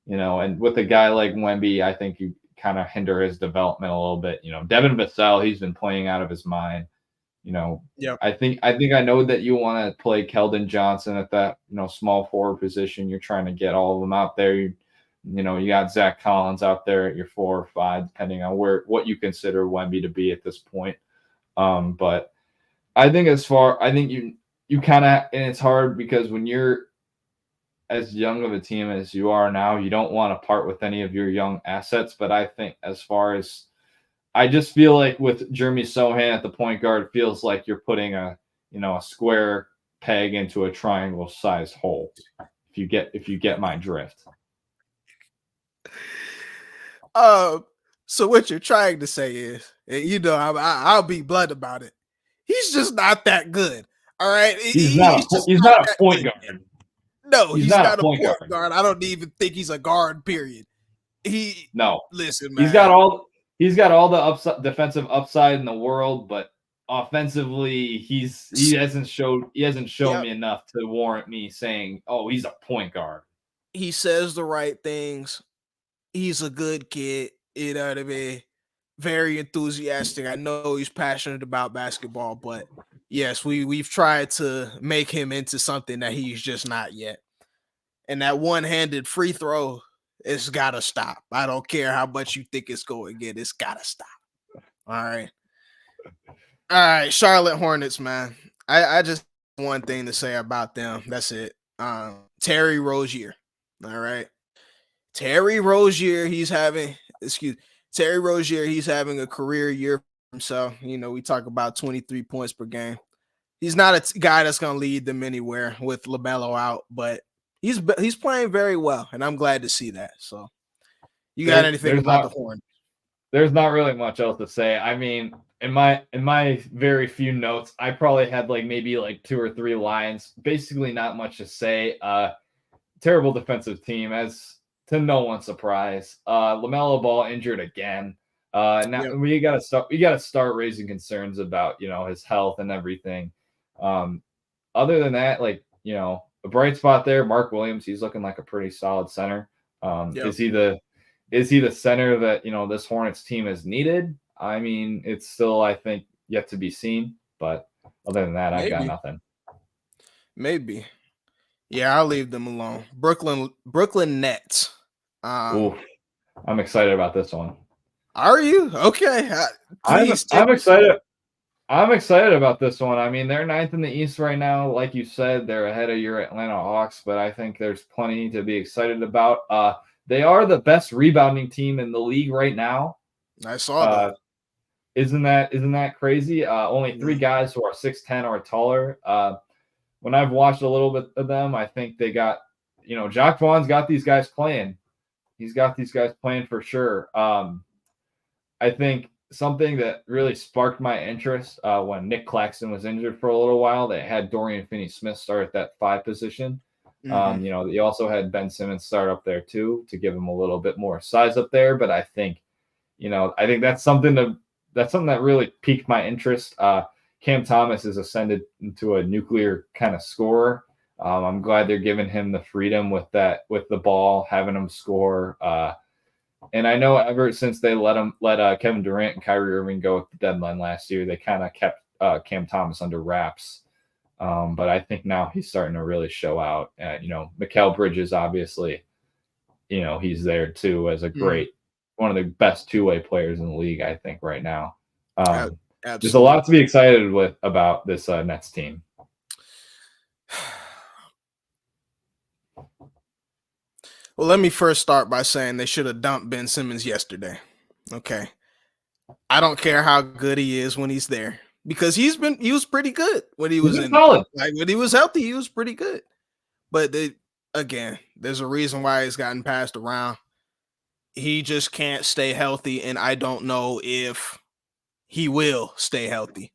And with a guy like Wemby, I think you kind of hinder his development a little bit. Devin Vassell, he's been playing out of his mind. Yep. I think I know that you want to play Keldon Johnson at that small forward position. You're trying to get all of them out there. You got Zach Collins out there at your 4 or 5, depending on what you consider Wemby to be at this point. But I think you kind of, and it's hard because when you're as young of a team as you are now, you don't want to part with any of your young assets. But I think I just feel like with Jeremy Sohan at the point guard, it feels like you're putting a square peg into a triangle size hole. If you get my drift. So what you're trying to say is, I'll be blunt about it. He's just not that good. All right, He's not a point guard. No, he's not a point guard. I don't even think he's a guard. Period. Listen, man. He's got all the defensive upside in the world, but offensively, he hasn't shown me enough to warrant me saying, "Oh, he's a point guard." He says the right things. He's a good kid. You know what I mean? Very enthusiastic. I know he's passionate about basketball, but yes, we've tried to make him into something that he's just not yet. And that one-handed free throw It's gotta stop. I don't care how much you think it's going to get. It's gotta stop. All right. All right, Charlotte Hornets, man. I just have one thing to say about them. That's it. Terry Rozier. All right. Terry Rozier, Terry Rozier, he's having a career year for himself. You know, we talk about 23 points per game. He's not a guy that's going to lead them anywhere with LaMelo out, but he's playing very well, and I'm glad to see that. So, you got anything about the Hornets? There's not really much else to say. I mean, in my very few notes, I probably had maybe 2 or 3 lines. Basically, not much to say. Terrible defensive team, as to no one's surprise. LaMelo Ball injured again. Now we got to start raising concerns about his health and everything. Other than that, a bright spot there, Mark Williams. He's looking like a pretty solid center. Is he the center that this Hornets team has needed? I mean, it's still, I think, yet to be seen. But other than that, I got nothing. Maybe. Yeah, I'll leave them alone. Brooklyn Nets. I'm excited about this one. Are you? Okay. I'm excited. I'm excited about this one. I mean, they're 9th in the East right now. Like you said, they're ahead of your Atlanta Hawks, but I think there's plenty to be excited about. They are the best rebounding team in the league right now. I saw that. Isn't that crazy? Only 3 guys who are 6'10" or taller. When I've watched a little bit of them, I think they got, Jacque Vaughn's got these guys playing. He's got these guys playing for sure. I think something that really sparked my interest when Nick Claxton was injured for a little while, they had Dorian Finney-Smith start at that 5 position. They also had Ben Simmons start up there too to give him a little bit more size up there. But I think, that's something that really piqued my interest. Cam Thomas has ascended into a nuclear kind of scorer. I'm glad they're giving him the freedom with the ball, having him score. And I know ever since they let Kevin Durant and Kyrie Irving go at the deadline last year, they kind of kept Cam Thomas under wraps. But I think now he's starting to really show out. Mikal Bridges, obviously, he's there too as a one of the best 2-way players in the league, I think, right now. There's a lot to be excited about this Nets team. Well, let me first start by saying they should have dumped Ben Simmons yesterday. Okay. I don't care how good he is when he's there, because he was pretty good when he was when he was healthy, he was pretty good. But there's a reason why he's gotten passed around. He just can't stay healthy, and I don't know if he will stay healthy.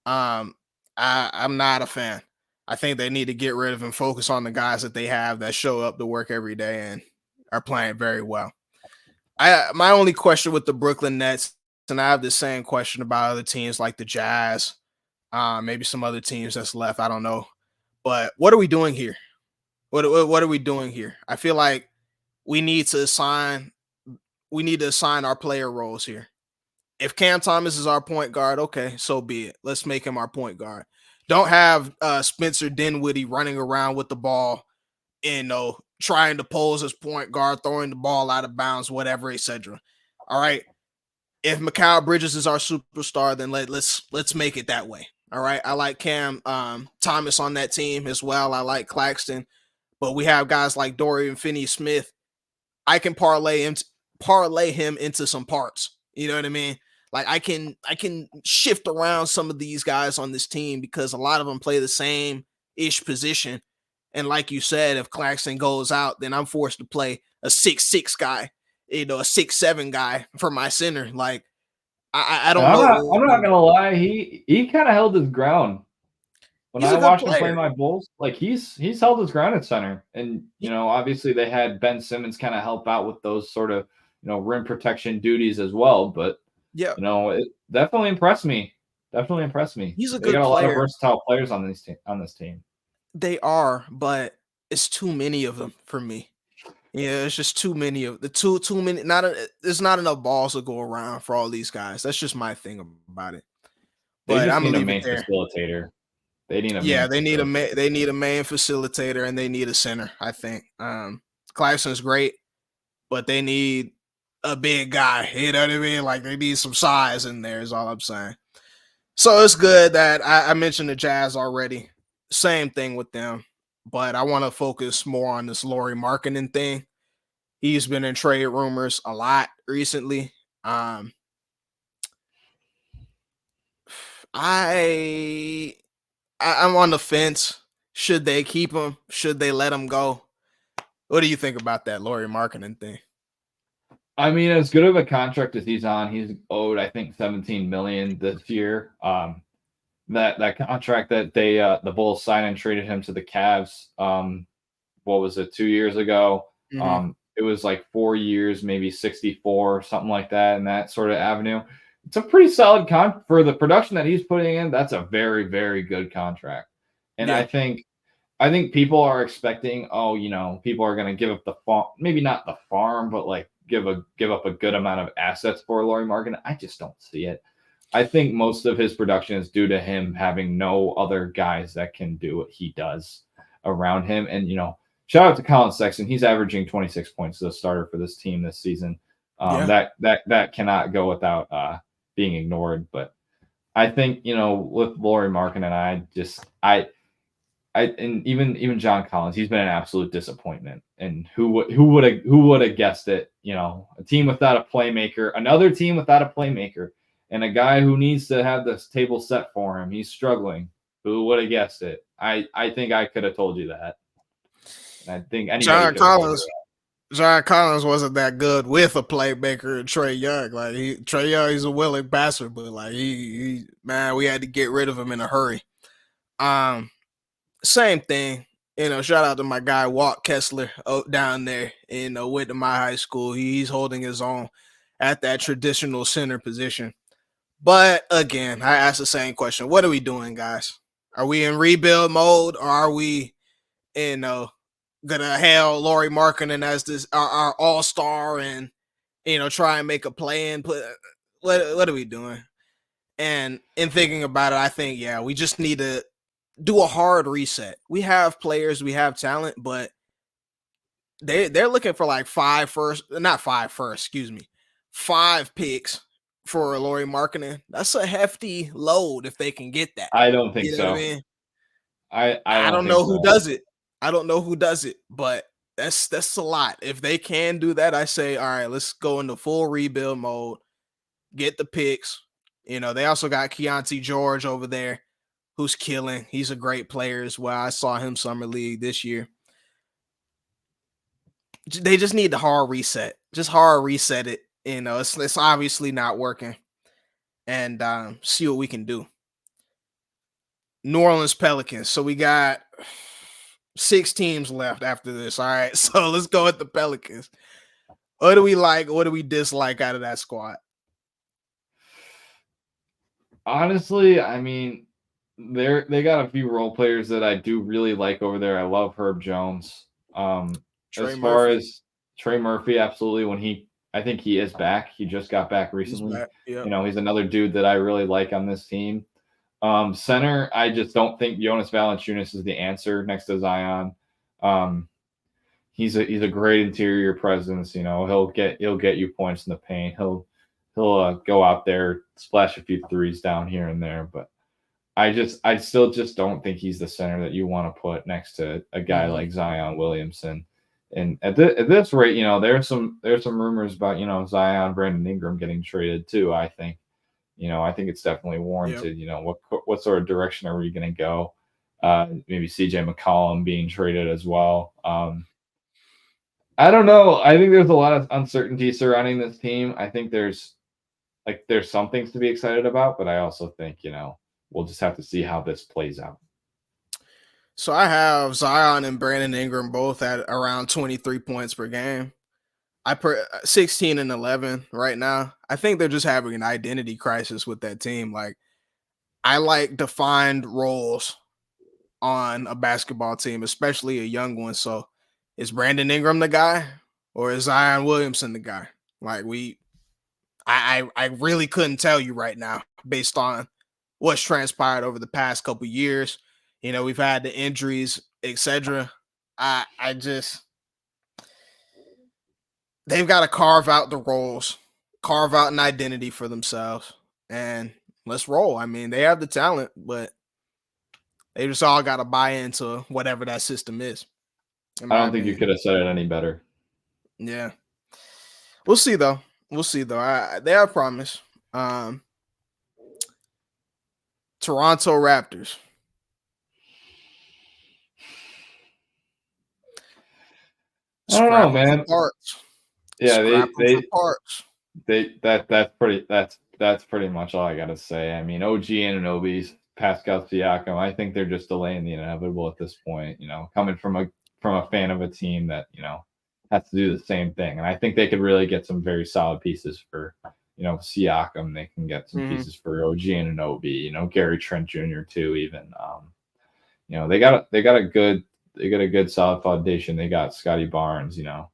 I'm not a fan. I think they need to get rid of and focus on the guys that they have that show up to work every day and are playing very well. My only question with the Brooklyn Nets, and I have the same question about other teams like the Jazz, maybe some other teams that's left, I don't know. But what are we doing here? What are we doing here? I feel like we need to assign our player roles here. If Cam Thomas is our point guard, okay, so be it. Let's make him our point guard. Don't have Spencer Dinwiddie running around with the ball, trying to pose as point guard, throwing the ball out of bounds, whatever, etc. All right. If Mikal Bridges is our superstar, then let's make it that way. All right. I like Cam Thomas on that team as well. I like Claxton, but we have guys like Dorian Finney-Smith. I can parlay him into some parts. You know what I mean? Like I can shift around some of these guys on this team because a lot of them play the same-ish position. And like you said, if Claxton goes out, then I'm forced to play a 6'6" guy, a 6'7" guy for my center. Like I don't know. I'm not gonna lie, he kind of held his ground. When I watched him play my Bulls, like he's held his ground at center. And obviously they had Ben Simmons kind of help out with those sort of rim protection duties as well. But yeah, it definitely impressed me. He's a good player. They got a lot of versatile players on this team. They are, but it's too many of them for me. Yeah, it's just too many of too many. There's not enough balls to go around for all these guys. That's just my thing about it. But I'm need a main facilitator. They need a main facilitator, and they need a center. I think Claxton's great. but they need a big guy. You know what I mean? Like they need some size in there. Is all I'm saying. So it's good that I mentioned the Jazz already. Same thing with them, but I want to focus more on this Lauri Markkinen thing. He's been in trade rumors a lot recently. I'm on the fence. Should they keep him? Should they let him go? What do you think about that Lauri Markkinen thing? I mean, as good of a contract as he's on, he's owed, I think, 17 million this year. That contract that they the Bulls signed and traded him to the Cavs. What was it, 2 years ago? Mm-hmm. It was like 4 years, maybe 64, something like that, in that sort of avenue. It's a pretty solid for the production that he's putting in. That's a very, very good contract. And Yeah. I think people are expecting, people are going to give up the farm, maybe not the farm, but like give up a good amount of assets for Lauri Markkinen. I just don't see it. I think most of his production is due to him having no other guys that can do what he does around him. And shout out to Colin Sexton. He's averaging 26 points as a starter for this team this season. That cannot go without being ignored. But I think with Lauri Markkinen, and even John Collins, he's been an absolute disappointment. And who would have guessed it? A team without a playmaker, another team without a playmaker, and a guy who needs to have this table set for him. He's struggling. Who would have guessed it? I think I could have told you that. And I think John Collins wasn't that good with a playmaker and Trae Young. Like Trae Young, he's a willing bastard, but like we had to get rid of him in a hurry. Same thing. Shout out to my guy Walt Kessler down there went to my high school. He's holding his own at that traditional center position. But again, I asked the same question. What are we doing, guys? Are we in rebuild mode, or are we, gonna hail Lauri Markkinen as this our all-star and try and make a play in? What are we doing? And in thinking about it, I think we just need to do a hard reset. We have players, we have talent, but they're looking for like 5 picks for Lauri Markkinen. That's a hefty load if they can get that. I don't think so. What I mean? I don't know who does it. I don't know who does it, but that's a lot. If they can do that, I say, all right, let's go into full rebuild mode. Get the picks. They also got Keontae George over there, who's killing. He's a great player as well. I saw him summer league this year. They just need the hard reset. Just hard reset it. It's obviously not working. And see what we can do. New Orleans Pelicans. So we got 6 teams left after this. All right. So let's go with the Pelicans. What do we like? What do we dislike out of that squad? Honestly, I mean, they got a few role players that I do really like over there. I love Herb Jones. As far as Trey Murphy, absolutely. I think he is back. He just got back recently. Yep. He's another dude that I really like on this team. Center, I just don't think Jonas Valanciunas is the answer next to Zion. He's a great interior presence. He'll get you points in the paint. He'll go out there, splash a few threes down here and there, but I still just don't think he's the center that you want to put next to a guy like Zion Williamson. And at this rate, there's some rumors about Zion, Brandon Ingram getting traded too. I think it's definitely warranted. Yep. What sort of direction are we going to go? Maybe CJ McCollum being traded as well. I don't know. I think there's a lot of uncertainty surrounding this team. I think there's some things to be excited about, but I also think we'll just have to see how this plays out. So I have Zion and Brandon Ingram both at around 23 points per game. I put 16 and 11 right now. I think they're just having an identity crisis with that team. Like, I like defined roles on a basketball team, especially a young one. So is Brandon Ingram the guy, or is Zion Williamson the guy? Like, I really couldn't tell you right now based on what's transpired over the past couple years. We've had the injuries, etc. they've got to carve out the roles, carve out an identity for themselves, and let's roll. I mean, they have the talent, but they just all got to buy into whatever that system is, in I my don't think you opinion. could have said it any better. Yeah. We'll see though. We'll see though. They have promise. Um, Toronto Raptors. I don't know, Scrap them for man. parts. Yeah, Scrap them for parts. that's pretty much all I gotta say. I mean, OG Anunoby's Pascal Siakam. I think they're just delaying the inevitable at this point. You know, coming from a fan of a team that has to do the same thing, and I think they could really get some very solid pieces for Siakam. They can get some pieces for OG Anunoby. You know, Gary Trent Jr. too. Even they got a good solid foundation. They got Scotty Barnes. They're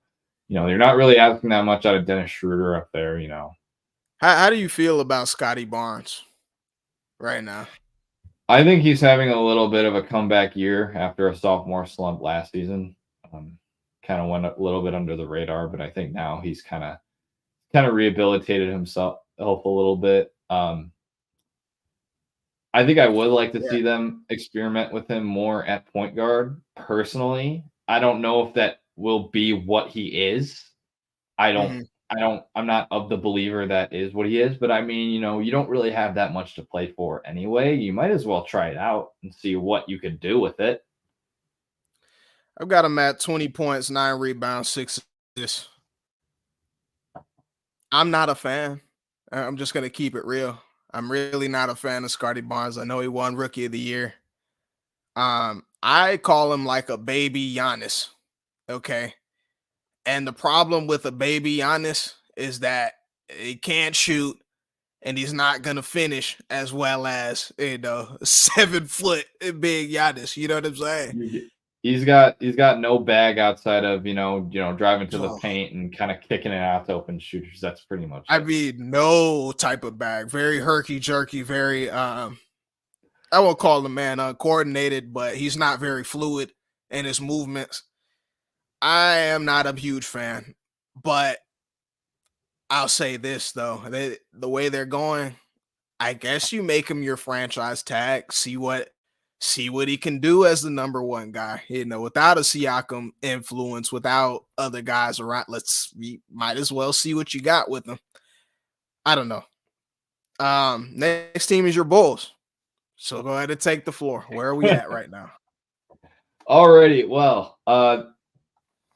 not really asking that much out of Dennis Schroeder up there. How do you feel about Scotty Barnes right now? I think he's having a little bit of a comeback year after a sophomore slump last season. Kind of went a little bit under the radar, but I think now he's kind of rehabilitated himself a little bit. I think I would like to see them experiment with him more at point guard. Personally, I don't know if that will be what he is. I'm not of the believer that is what he is, but I mean, you don't really have that much to play for anyway. You might as well try it out and see what you could do with it. I've got him at 20 points, 9 rebounds, 6 assists. I'm not a fan. I'm just gonna keep it real. I'm really not a fan of Scotty Barnes. I know he won Rookie of the Year. I call him like a baby Giannis. Okay. And the problem with a baby Giannis is that he can't shoot and he's not gonna finish as well as 7 foot big Giannis. You know what I'm saying? He's got no bag outside of driving to the paint and kind of kicking it out to open shooters. That's pretty much it. I mean, no type of bag. Very herky jerky, very I won't call the man uncoordinated, but he's not very fluid in his movements. I am not a huge fan, but I'll say this though: the way they're going, I guess you make him your franchise tag. See what he can do as the number one guy. Without a Siakam influence, without other guys around, we might as well see what you got with him. I don't know. Next team is your Bulls. So go ahead and take the floor. Where are we at right now? Alrighty, well,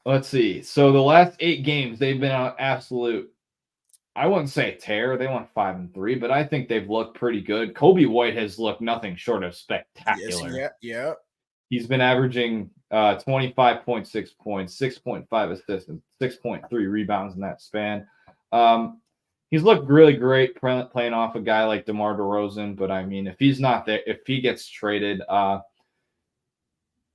let's see. So the last 8 games, they've been on absolute, I wouldn't say tear. They went 5-3, but I think they've looked pretty good. Kobe White has looked nothing short of spectacular. Yes, yeah. He's been averaging 25.6 points, 6.5 assists, and 6.3 rebounds in that span. He's looked really great playing off a guy like DeMar DeRozan, but I mean, if he's not there, if he gets traded, I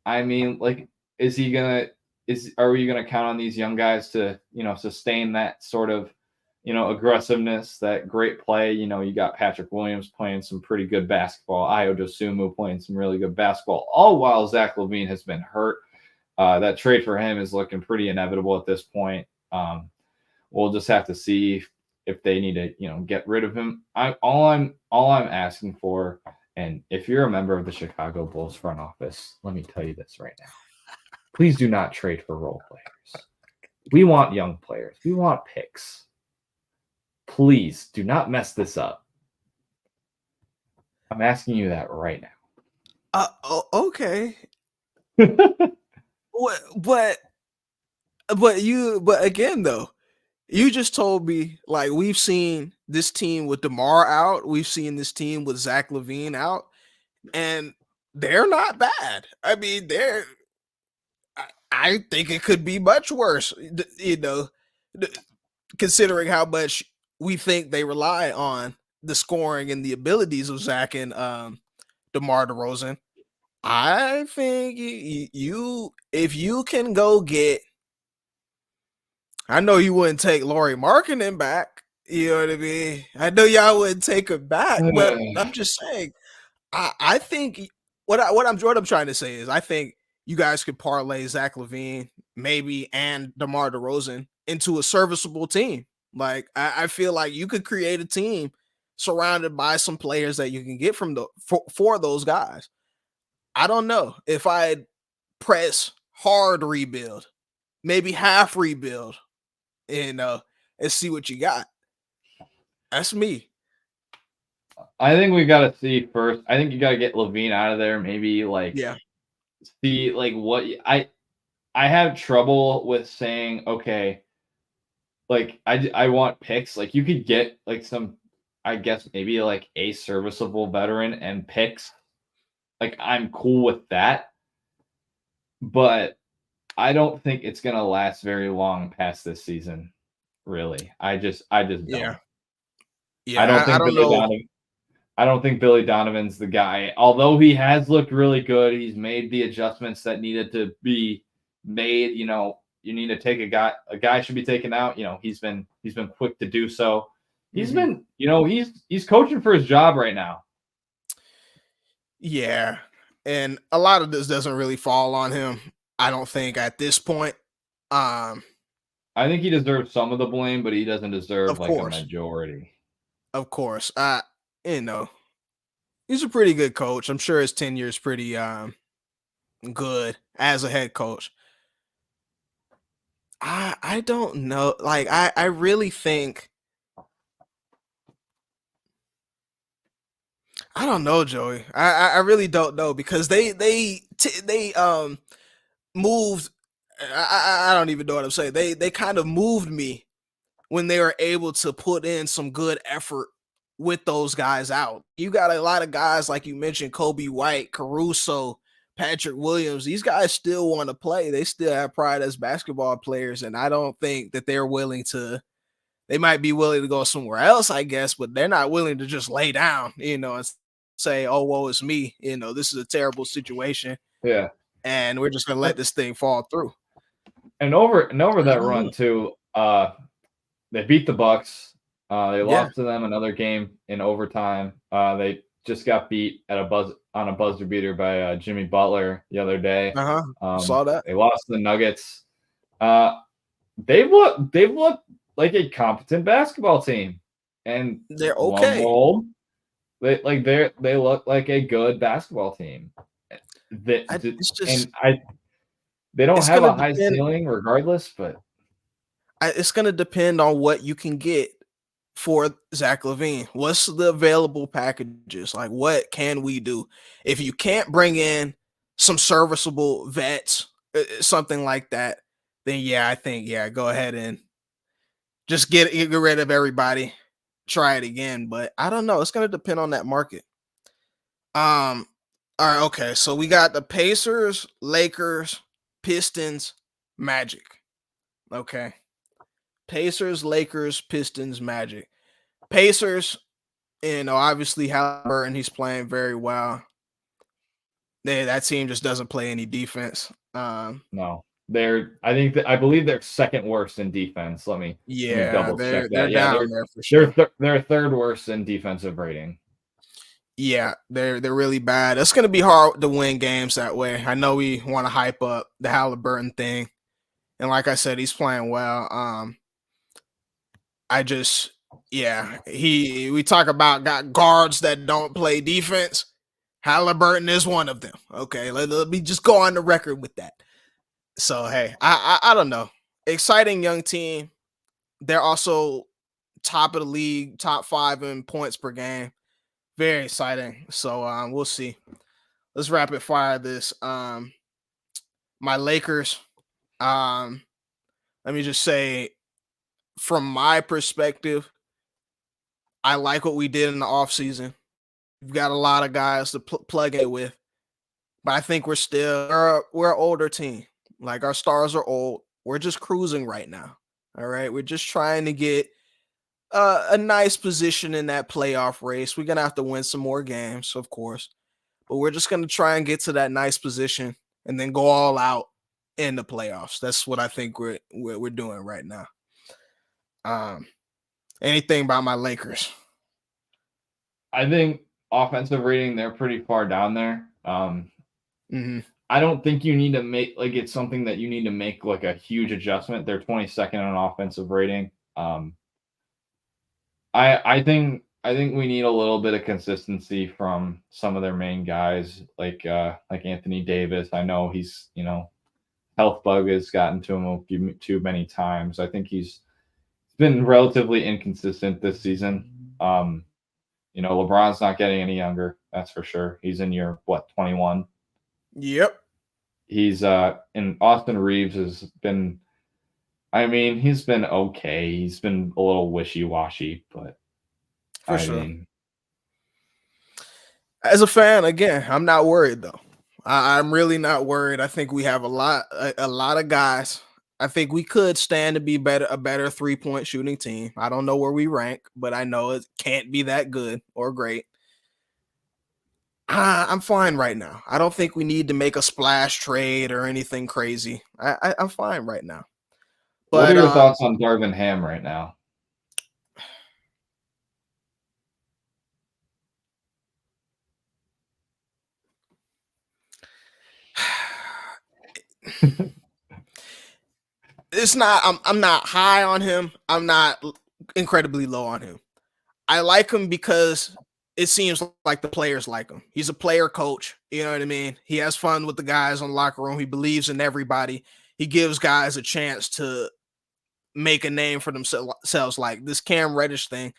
mean, like, are we gonna count on these young guys to sustain that sort of aggressiveness, that great play? You got Patrick Williams playing some pretty good basketball, Ayo Dosunmu playing some really good basketball, all while Zach LaVine has been hurt. That trade for him is looking pretty inevitable at this point. We'll just have to see if they need to get rid of him. All I'm asking for, and if you're a member of the Chicago Bulls front office, let me tell you this right now: please do not trade for role players. We want young players. We want picks. Please do not mess this up. I'm asking you that right now. Okay. But again though, you just told me, like, we've seen this team with DeMar out, we've seen this team with Zach LaVine out, and they're not bad. I mean, I think it could be much worse, considering how much we think they rely on the scoring and the abilities of Zach and DeMar DeRozan. I think you if you can go get, I know you wouldn't take Lauri Markkanen back. You know what I mean? I know y'all wouldn't take him back, but I'm just saying. I think what I'm trying to say is, I think you guys could parlay Zach LaVine maybe and DeMar DeRozan into a serviceable team. Like I feel like you could create a team surrounded by some players that you can get from for those guys. I don't know if I'd press hard rebuild, maybe half rebuild, and see what you got. That's me. I think we got to see first. I think you got to get Levine out of there. Maybe Yeah. see what I have trouble with saying. Okay, I want picks. Like you could get like some, I guess maybe like a serviceable veteran and picks. Like I'm cool with that, but I don't think it's gonna last very long past this season. Really, I just Yeah. don't. Yeah. I don't know. I don't think Billy Donovan's the guy. Although he has looked really good, he's made the adjustments that needed to be made. You need to take a guy should be taken out. He's been quick to do so. He's been, he's coaching for his job right now. Yeah. And a lot of this doesn't really fall on him, I don't think, at this point. Um, I think he deserves some of the blame, but he doesn't deserve of like a course. majority. Of course. He's a pretty good coach. I'm sure his tenure is pretty good as a head coach. I don't know. Like I really think I don't know, Joey. I really don't know because they moved. I don't even know what I'm saying. They kind of moved me when they were able to put in some good effort with those guys out. You got a lot of guys like you mentioned, Kobe White, Caruso, Patrick Williams. These guys still want to play. They still have pride as basketball players, and I don't think that they're willing to. They might be willing to go somewhere else, I guess, but they're not willing to just lay down, and say, "Oh, woe is me." This is a terrible situation, Yeah, and we're just gonna let this thing fall through. and over that run too. They beat the Bucks. They Yeah. lost to them another game in overtime. They just got beat on a buzzer beater by Jimmy Butler the other day. Saw that. They lost to the Nuggets. They've looked like a competent basketball team, and They're lo and okay. behold, they look like a good basketball team. They don't it's have gonna a high depend. ceiling, regardless, but It's gonna depend on what you can get for Zach LaVine. What's the available packages? Like, what can we do? If you can't bring in some serviceable vets, something like that, then yeah, I think go ahead and just get rid of everybody. Try it again, but I don't know. It's gonna depend on that market. Um. All right. Okay. So we got the Pacers, Lakers, Pistons, Magic. Okay. Pacers, Lakers, Pistons, Magic. Pacers, obviously Halliburton, he's playing very well. That team just doesn't play any defense. no. I believe they're second worst in defense. Let me double check they're that. Yeah, down there for sure. they're third worst in defensive rating. Yeah, they're really bad. It's gonna be hard to win games that way. I know we want to hype up the Halliburton thing, and like I said, he's playing well. We talk about got guards that don't play defense. Halliburton is one of them. Okay, let me just go on the record with that. So hey, I don't know. Exciting young team. They're also top of the league, top 5 in points per game. Very exciting. So we'll see. Let's rapid fire this. My Lakers. Let me just say, from my perspective, I like what we did in the offseason. We've got a lot of guys to plug it with, but I think we're an older team. Like our stars are old. We're just cruising right now. All right, we're just trying to get a nice position in that playoff race. We're gonna have to win some more games, of course, but we're just gonna try and get to that nice position and then go all out in the playoffs. That's what I think we're doing right now. Anything about my Lakers? I think offensive rating, they're pretty far down there. I don't think you need to make like it's something that you need to make like a huge adjustment. They're 22nd on offensive rating. I think we need a little bit of consistency from some of their main guys, like Anthony Davis. I know he's health bug has gotten to him a few too many times. I think he's been relatively inconsistent this season. LeBron's not getting any younger, that's for sure. He's in year 21. Yep. He's and Austin Reeves has been. I mean, he's been okay. He's been a little wishy-washy, but For sure. As a fan, again, I'm not worried though. I'm really not worried. I think we have a lot of guys. I think we could stand to be a better 3-point shooting team. I don't know where we rank, but I know it can't be that good or great. I'm fine right now. I don't think we need to make a splash trade or anything crazy. I'm fine right now. But what are your thoughts on Darvin Ham right now? It's not. I'm not high on him. I'm not incredibly low on him. I like him because it seems like the players like him. He's a player coach. You know what I mean? He has fun with the guys in the locker room. He believes in everybody. He gives guys a chance to make a name for themselves. Like this Cam Reddish thing,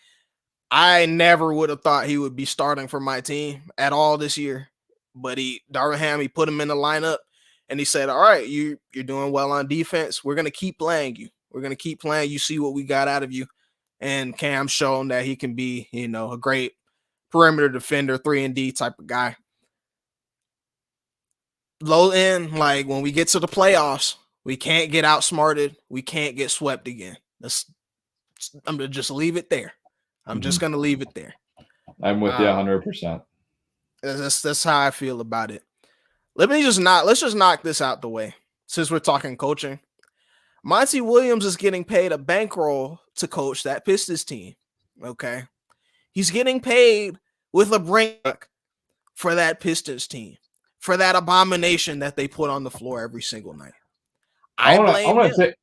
I never would have thought he would be starting for my team at all this year. But Darvin Ham, he put him in the lineup and he said, all right, you're doing well on defense. We're going to keep playing you. We're going to keep playing you, see what we got out of you. And Cam's shown that he can be, a great perimeter defender, 3-and-D type of guy. Low end, like when we get to the playoffs, we can't get outsmarted. We can't get swept again. I'm going to just leave it there. I'm just going to leave it there. I'm with you 100%. That's how I feel about it. Let's just knock this out the way since we're talking coaching. Monty Williams is getting paid a bankroll to coach that Pistons team. Okay. He's getting paid with a brain for that Pistons team, for that abomination that they put on the floor every single night. I want to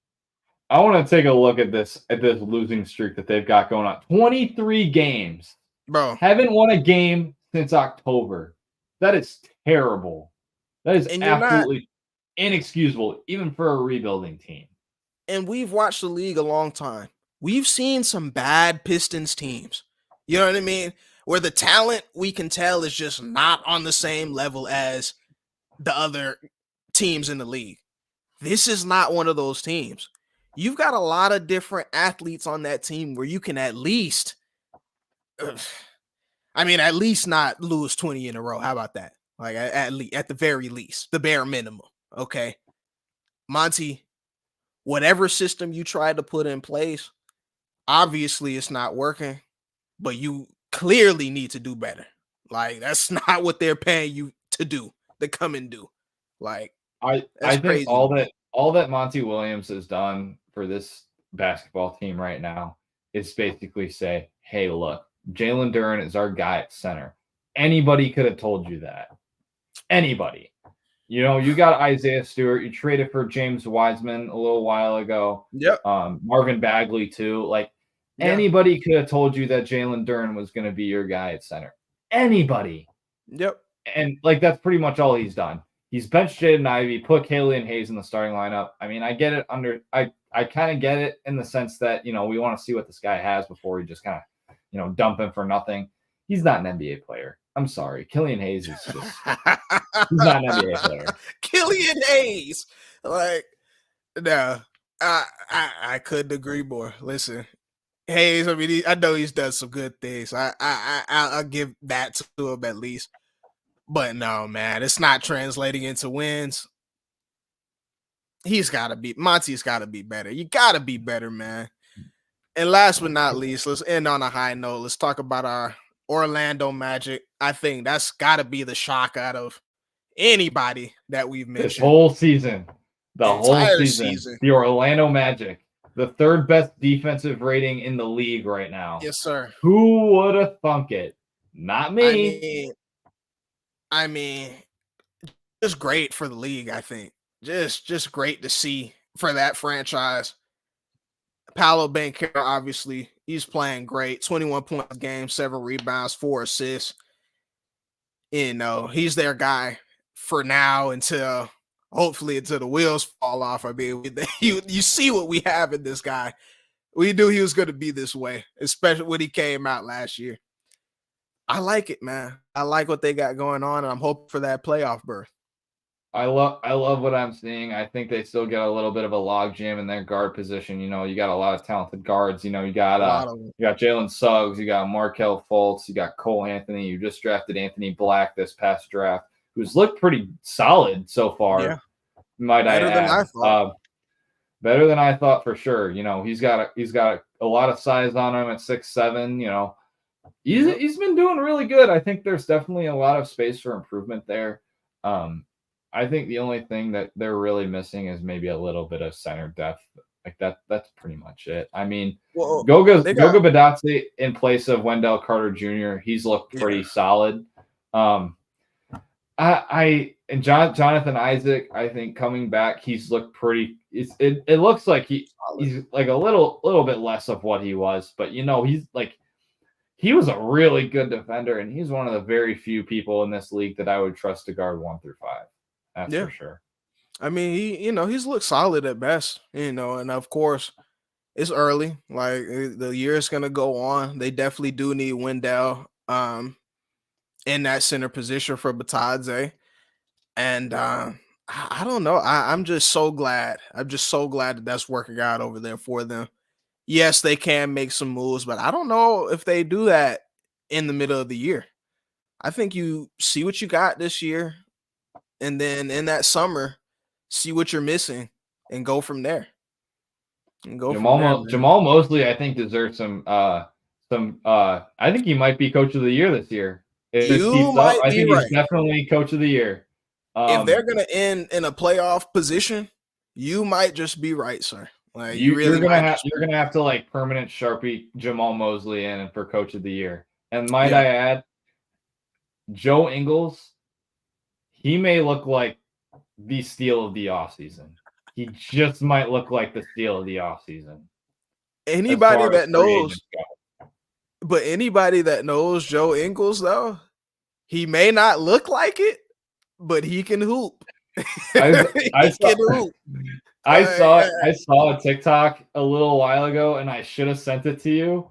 take a look at this losing streak that they've got going on. 23 games. Bro. Haven't won a game since October. That is terrible. That is absolutely inexcusable, even for a rebuilding team. And we've watched the league a long time. We've seen some bad Pistons teams. You know what I mean? Where the talent, we can tell, is just not on the same level as the other teams in the league. This is not one of those teams. You've got a lot of different athletes on that team where you can at least not lose 20 in a row. How about that? Like at the very least, the bare minimum. Okay. Monty, whatever system you try to put in place, obviously it's not working, but you clearly need to do better. Like that's not what they're paying you to do, to come and do. Like I think all that Monty Williams has done for this basketball team right now is basically say, hey, look, Jalen Duren is our guy at center. Anybody could have told you that. Anybody. You got Isaiah Stewart. You traded for James Wiseman a little while ago. Yep. Marvin Bagley too. Like anybody could have told you that Jalen Duren was going to be your guy at center. Anybody. Yep. And like that's pretty much all he's done. He's benched Jaden Ivey, put Killian Hayes in the starting lineup. I mean, I get it I kind of get it in the sense that, we want to see what this guy has before we just kind of, dump him for nothing. He's not an NBA player. I'm sorry. Killian Hayes is just he's not an NBA player. Killian Hayes. Like, no. I couldn't agree more. Listen. Hayes, I mean, I know he's done some good things. I'll give that to him at least. But no, man, it's not translating into wins. Monty's got to be better. You got to be better, man. And last but not least, let's end on a high note. Let's talk about our Orlando Magic. I think that's got to be the shock out of anybody that we've mentioned. This whole season. The whole season. The Orlando Magic. The third best defensive rating in the league right now. Yes, sir. Who would have thunk it? Not me. I mean, just great for the league, I think. Just great to see for that franchise. Paolo Banchero, obviously, he's playing great. 21 points a game, 7 rebounds, 4 assists. He's their guy for now until hopefully until the wheels fall off. I mean, you see what we have in this guy. We knew he was going to be this way, especially when he came out last year. I like it, man. I like what they got going on, and I'm hoping for that playoff berth. I love what I'm seeing. I think they still get a little bit of a logjam in their guard position. You know, you got a lot of talented guards. You know, you got Jalen Suggs, you got Markelle Fultz, you got Cole Anthony. You just drafted Anthony Black this past draft, who's looked pretty solid so far. Yeah. Might I add? Better than I thought. Better than I thought for sure. You know, he's got a lot of size on him at 6'7". You know, he's been doing really good. I think there's definitely a lot of space for improvement there. I think the only thing that they're really missing is maybe a little bit of center depth. Like that's pretty much it. I mean, Goga Badazzi in place of Wendell Carter Jr. He's looked pretty solid. And Jonathan Isaac, I think coming back, he's looked pretty. It looks like he's like a little bit less of what he was, but you know he was a really good defender, and he's one of the very few people in this league that I would trust to guard 1 through 5. That's for sure. I mean, he's looked solid at best, and of course, it's early. Like the year is gonna go on. They definitely do need Wendell in that center position for Batadze. And I don't know. I'm just so glad. I'm just so glad that that's working out over there for them. Yes, they can make some moves, but I don't know if they do that in the middle of the year. I think you see what you got this year, and then in that summer, see what you're missing and go from there. Jamal Mosley, I think, deserves some. I think he might be coach of the year this year. I think he's definitely coach of the year. If they're gonna end in a playoff position, you might just be right, sir. Like you're gonna have to like permanent Sharpie Jamal Mosley in for coach of the year. And might I add, Joe Ingles, he may look like the steal of the offseason. He just might look like the steal of the offseason. Anybody that knows Joe Ingles, though, he may not look like it, but he can hoop. I saw a TikTok a little while ago, and I should have sent it to you.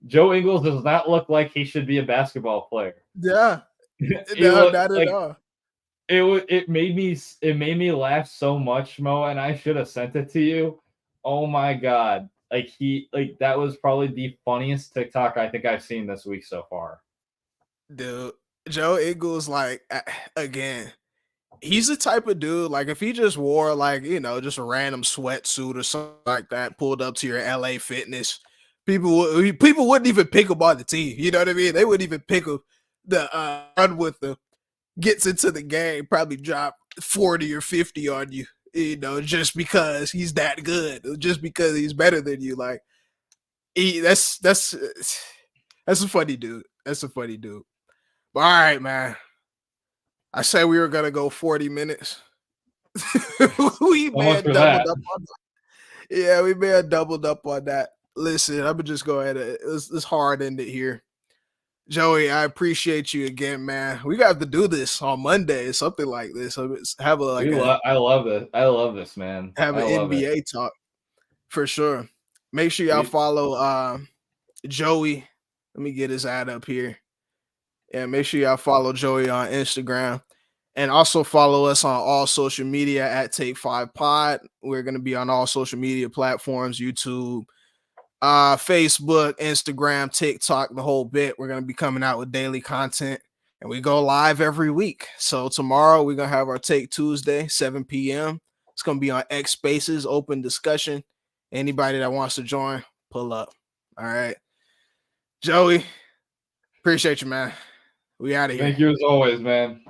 Joe Ingles does not look like he should be a basketball player. Yeah, no, not at all. It made me laugh so much, Mo, and I should have sent it to you. Oh my god. That was probably the funniest TikTok I think I've seen this week so far. Dude, Joe Ingles, again, he's the type of dude, like if he just wore just a random sweatsuit or something like that, pulled up to your LA Fitness, people wouldn't even pick him on the team. You know what I mean? They wouldn't even pick him the run with him. Gets into the game, probably drop 40 or 50 on you, just because he's that good, just because he's better than you. Like, that's a funny dude. That's a funny dude. But all right, man. I said we were gonna go 40 minutes. We may have doubled up on that. Yeah, we may have doubled up on that. Listen, I'm gonna just go ahead and let's hard end it here. Joey, I appreciate you again, man. We got to do this on Monday, something like this. I love it. I love this, man. Have an NBA talk for sure. Make sure y'all follow Joey. Let me get his ad up here. Yeah, make sure y'all follow Joey on Instagram, and also follow us on all social media at Take 5 Pod. We're gonna be on all social media platforms: YouTube, Facebook, Instagram, TikTok, the whole bit. We're going to be coming out with daily content, and we go live every week. So tomorrow we're going to have our Take Tuesday, 7 p.m. It's going to be on X Spaces, open discussion. Anybody that wants to join, pull up. All right. Joey, appreciate you, man. We out of here. Thank you as always, man.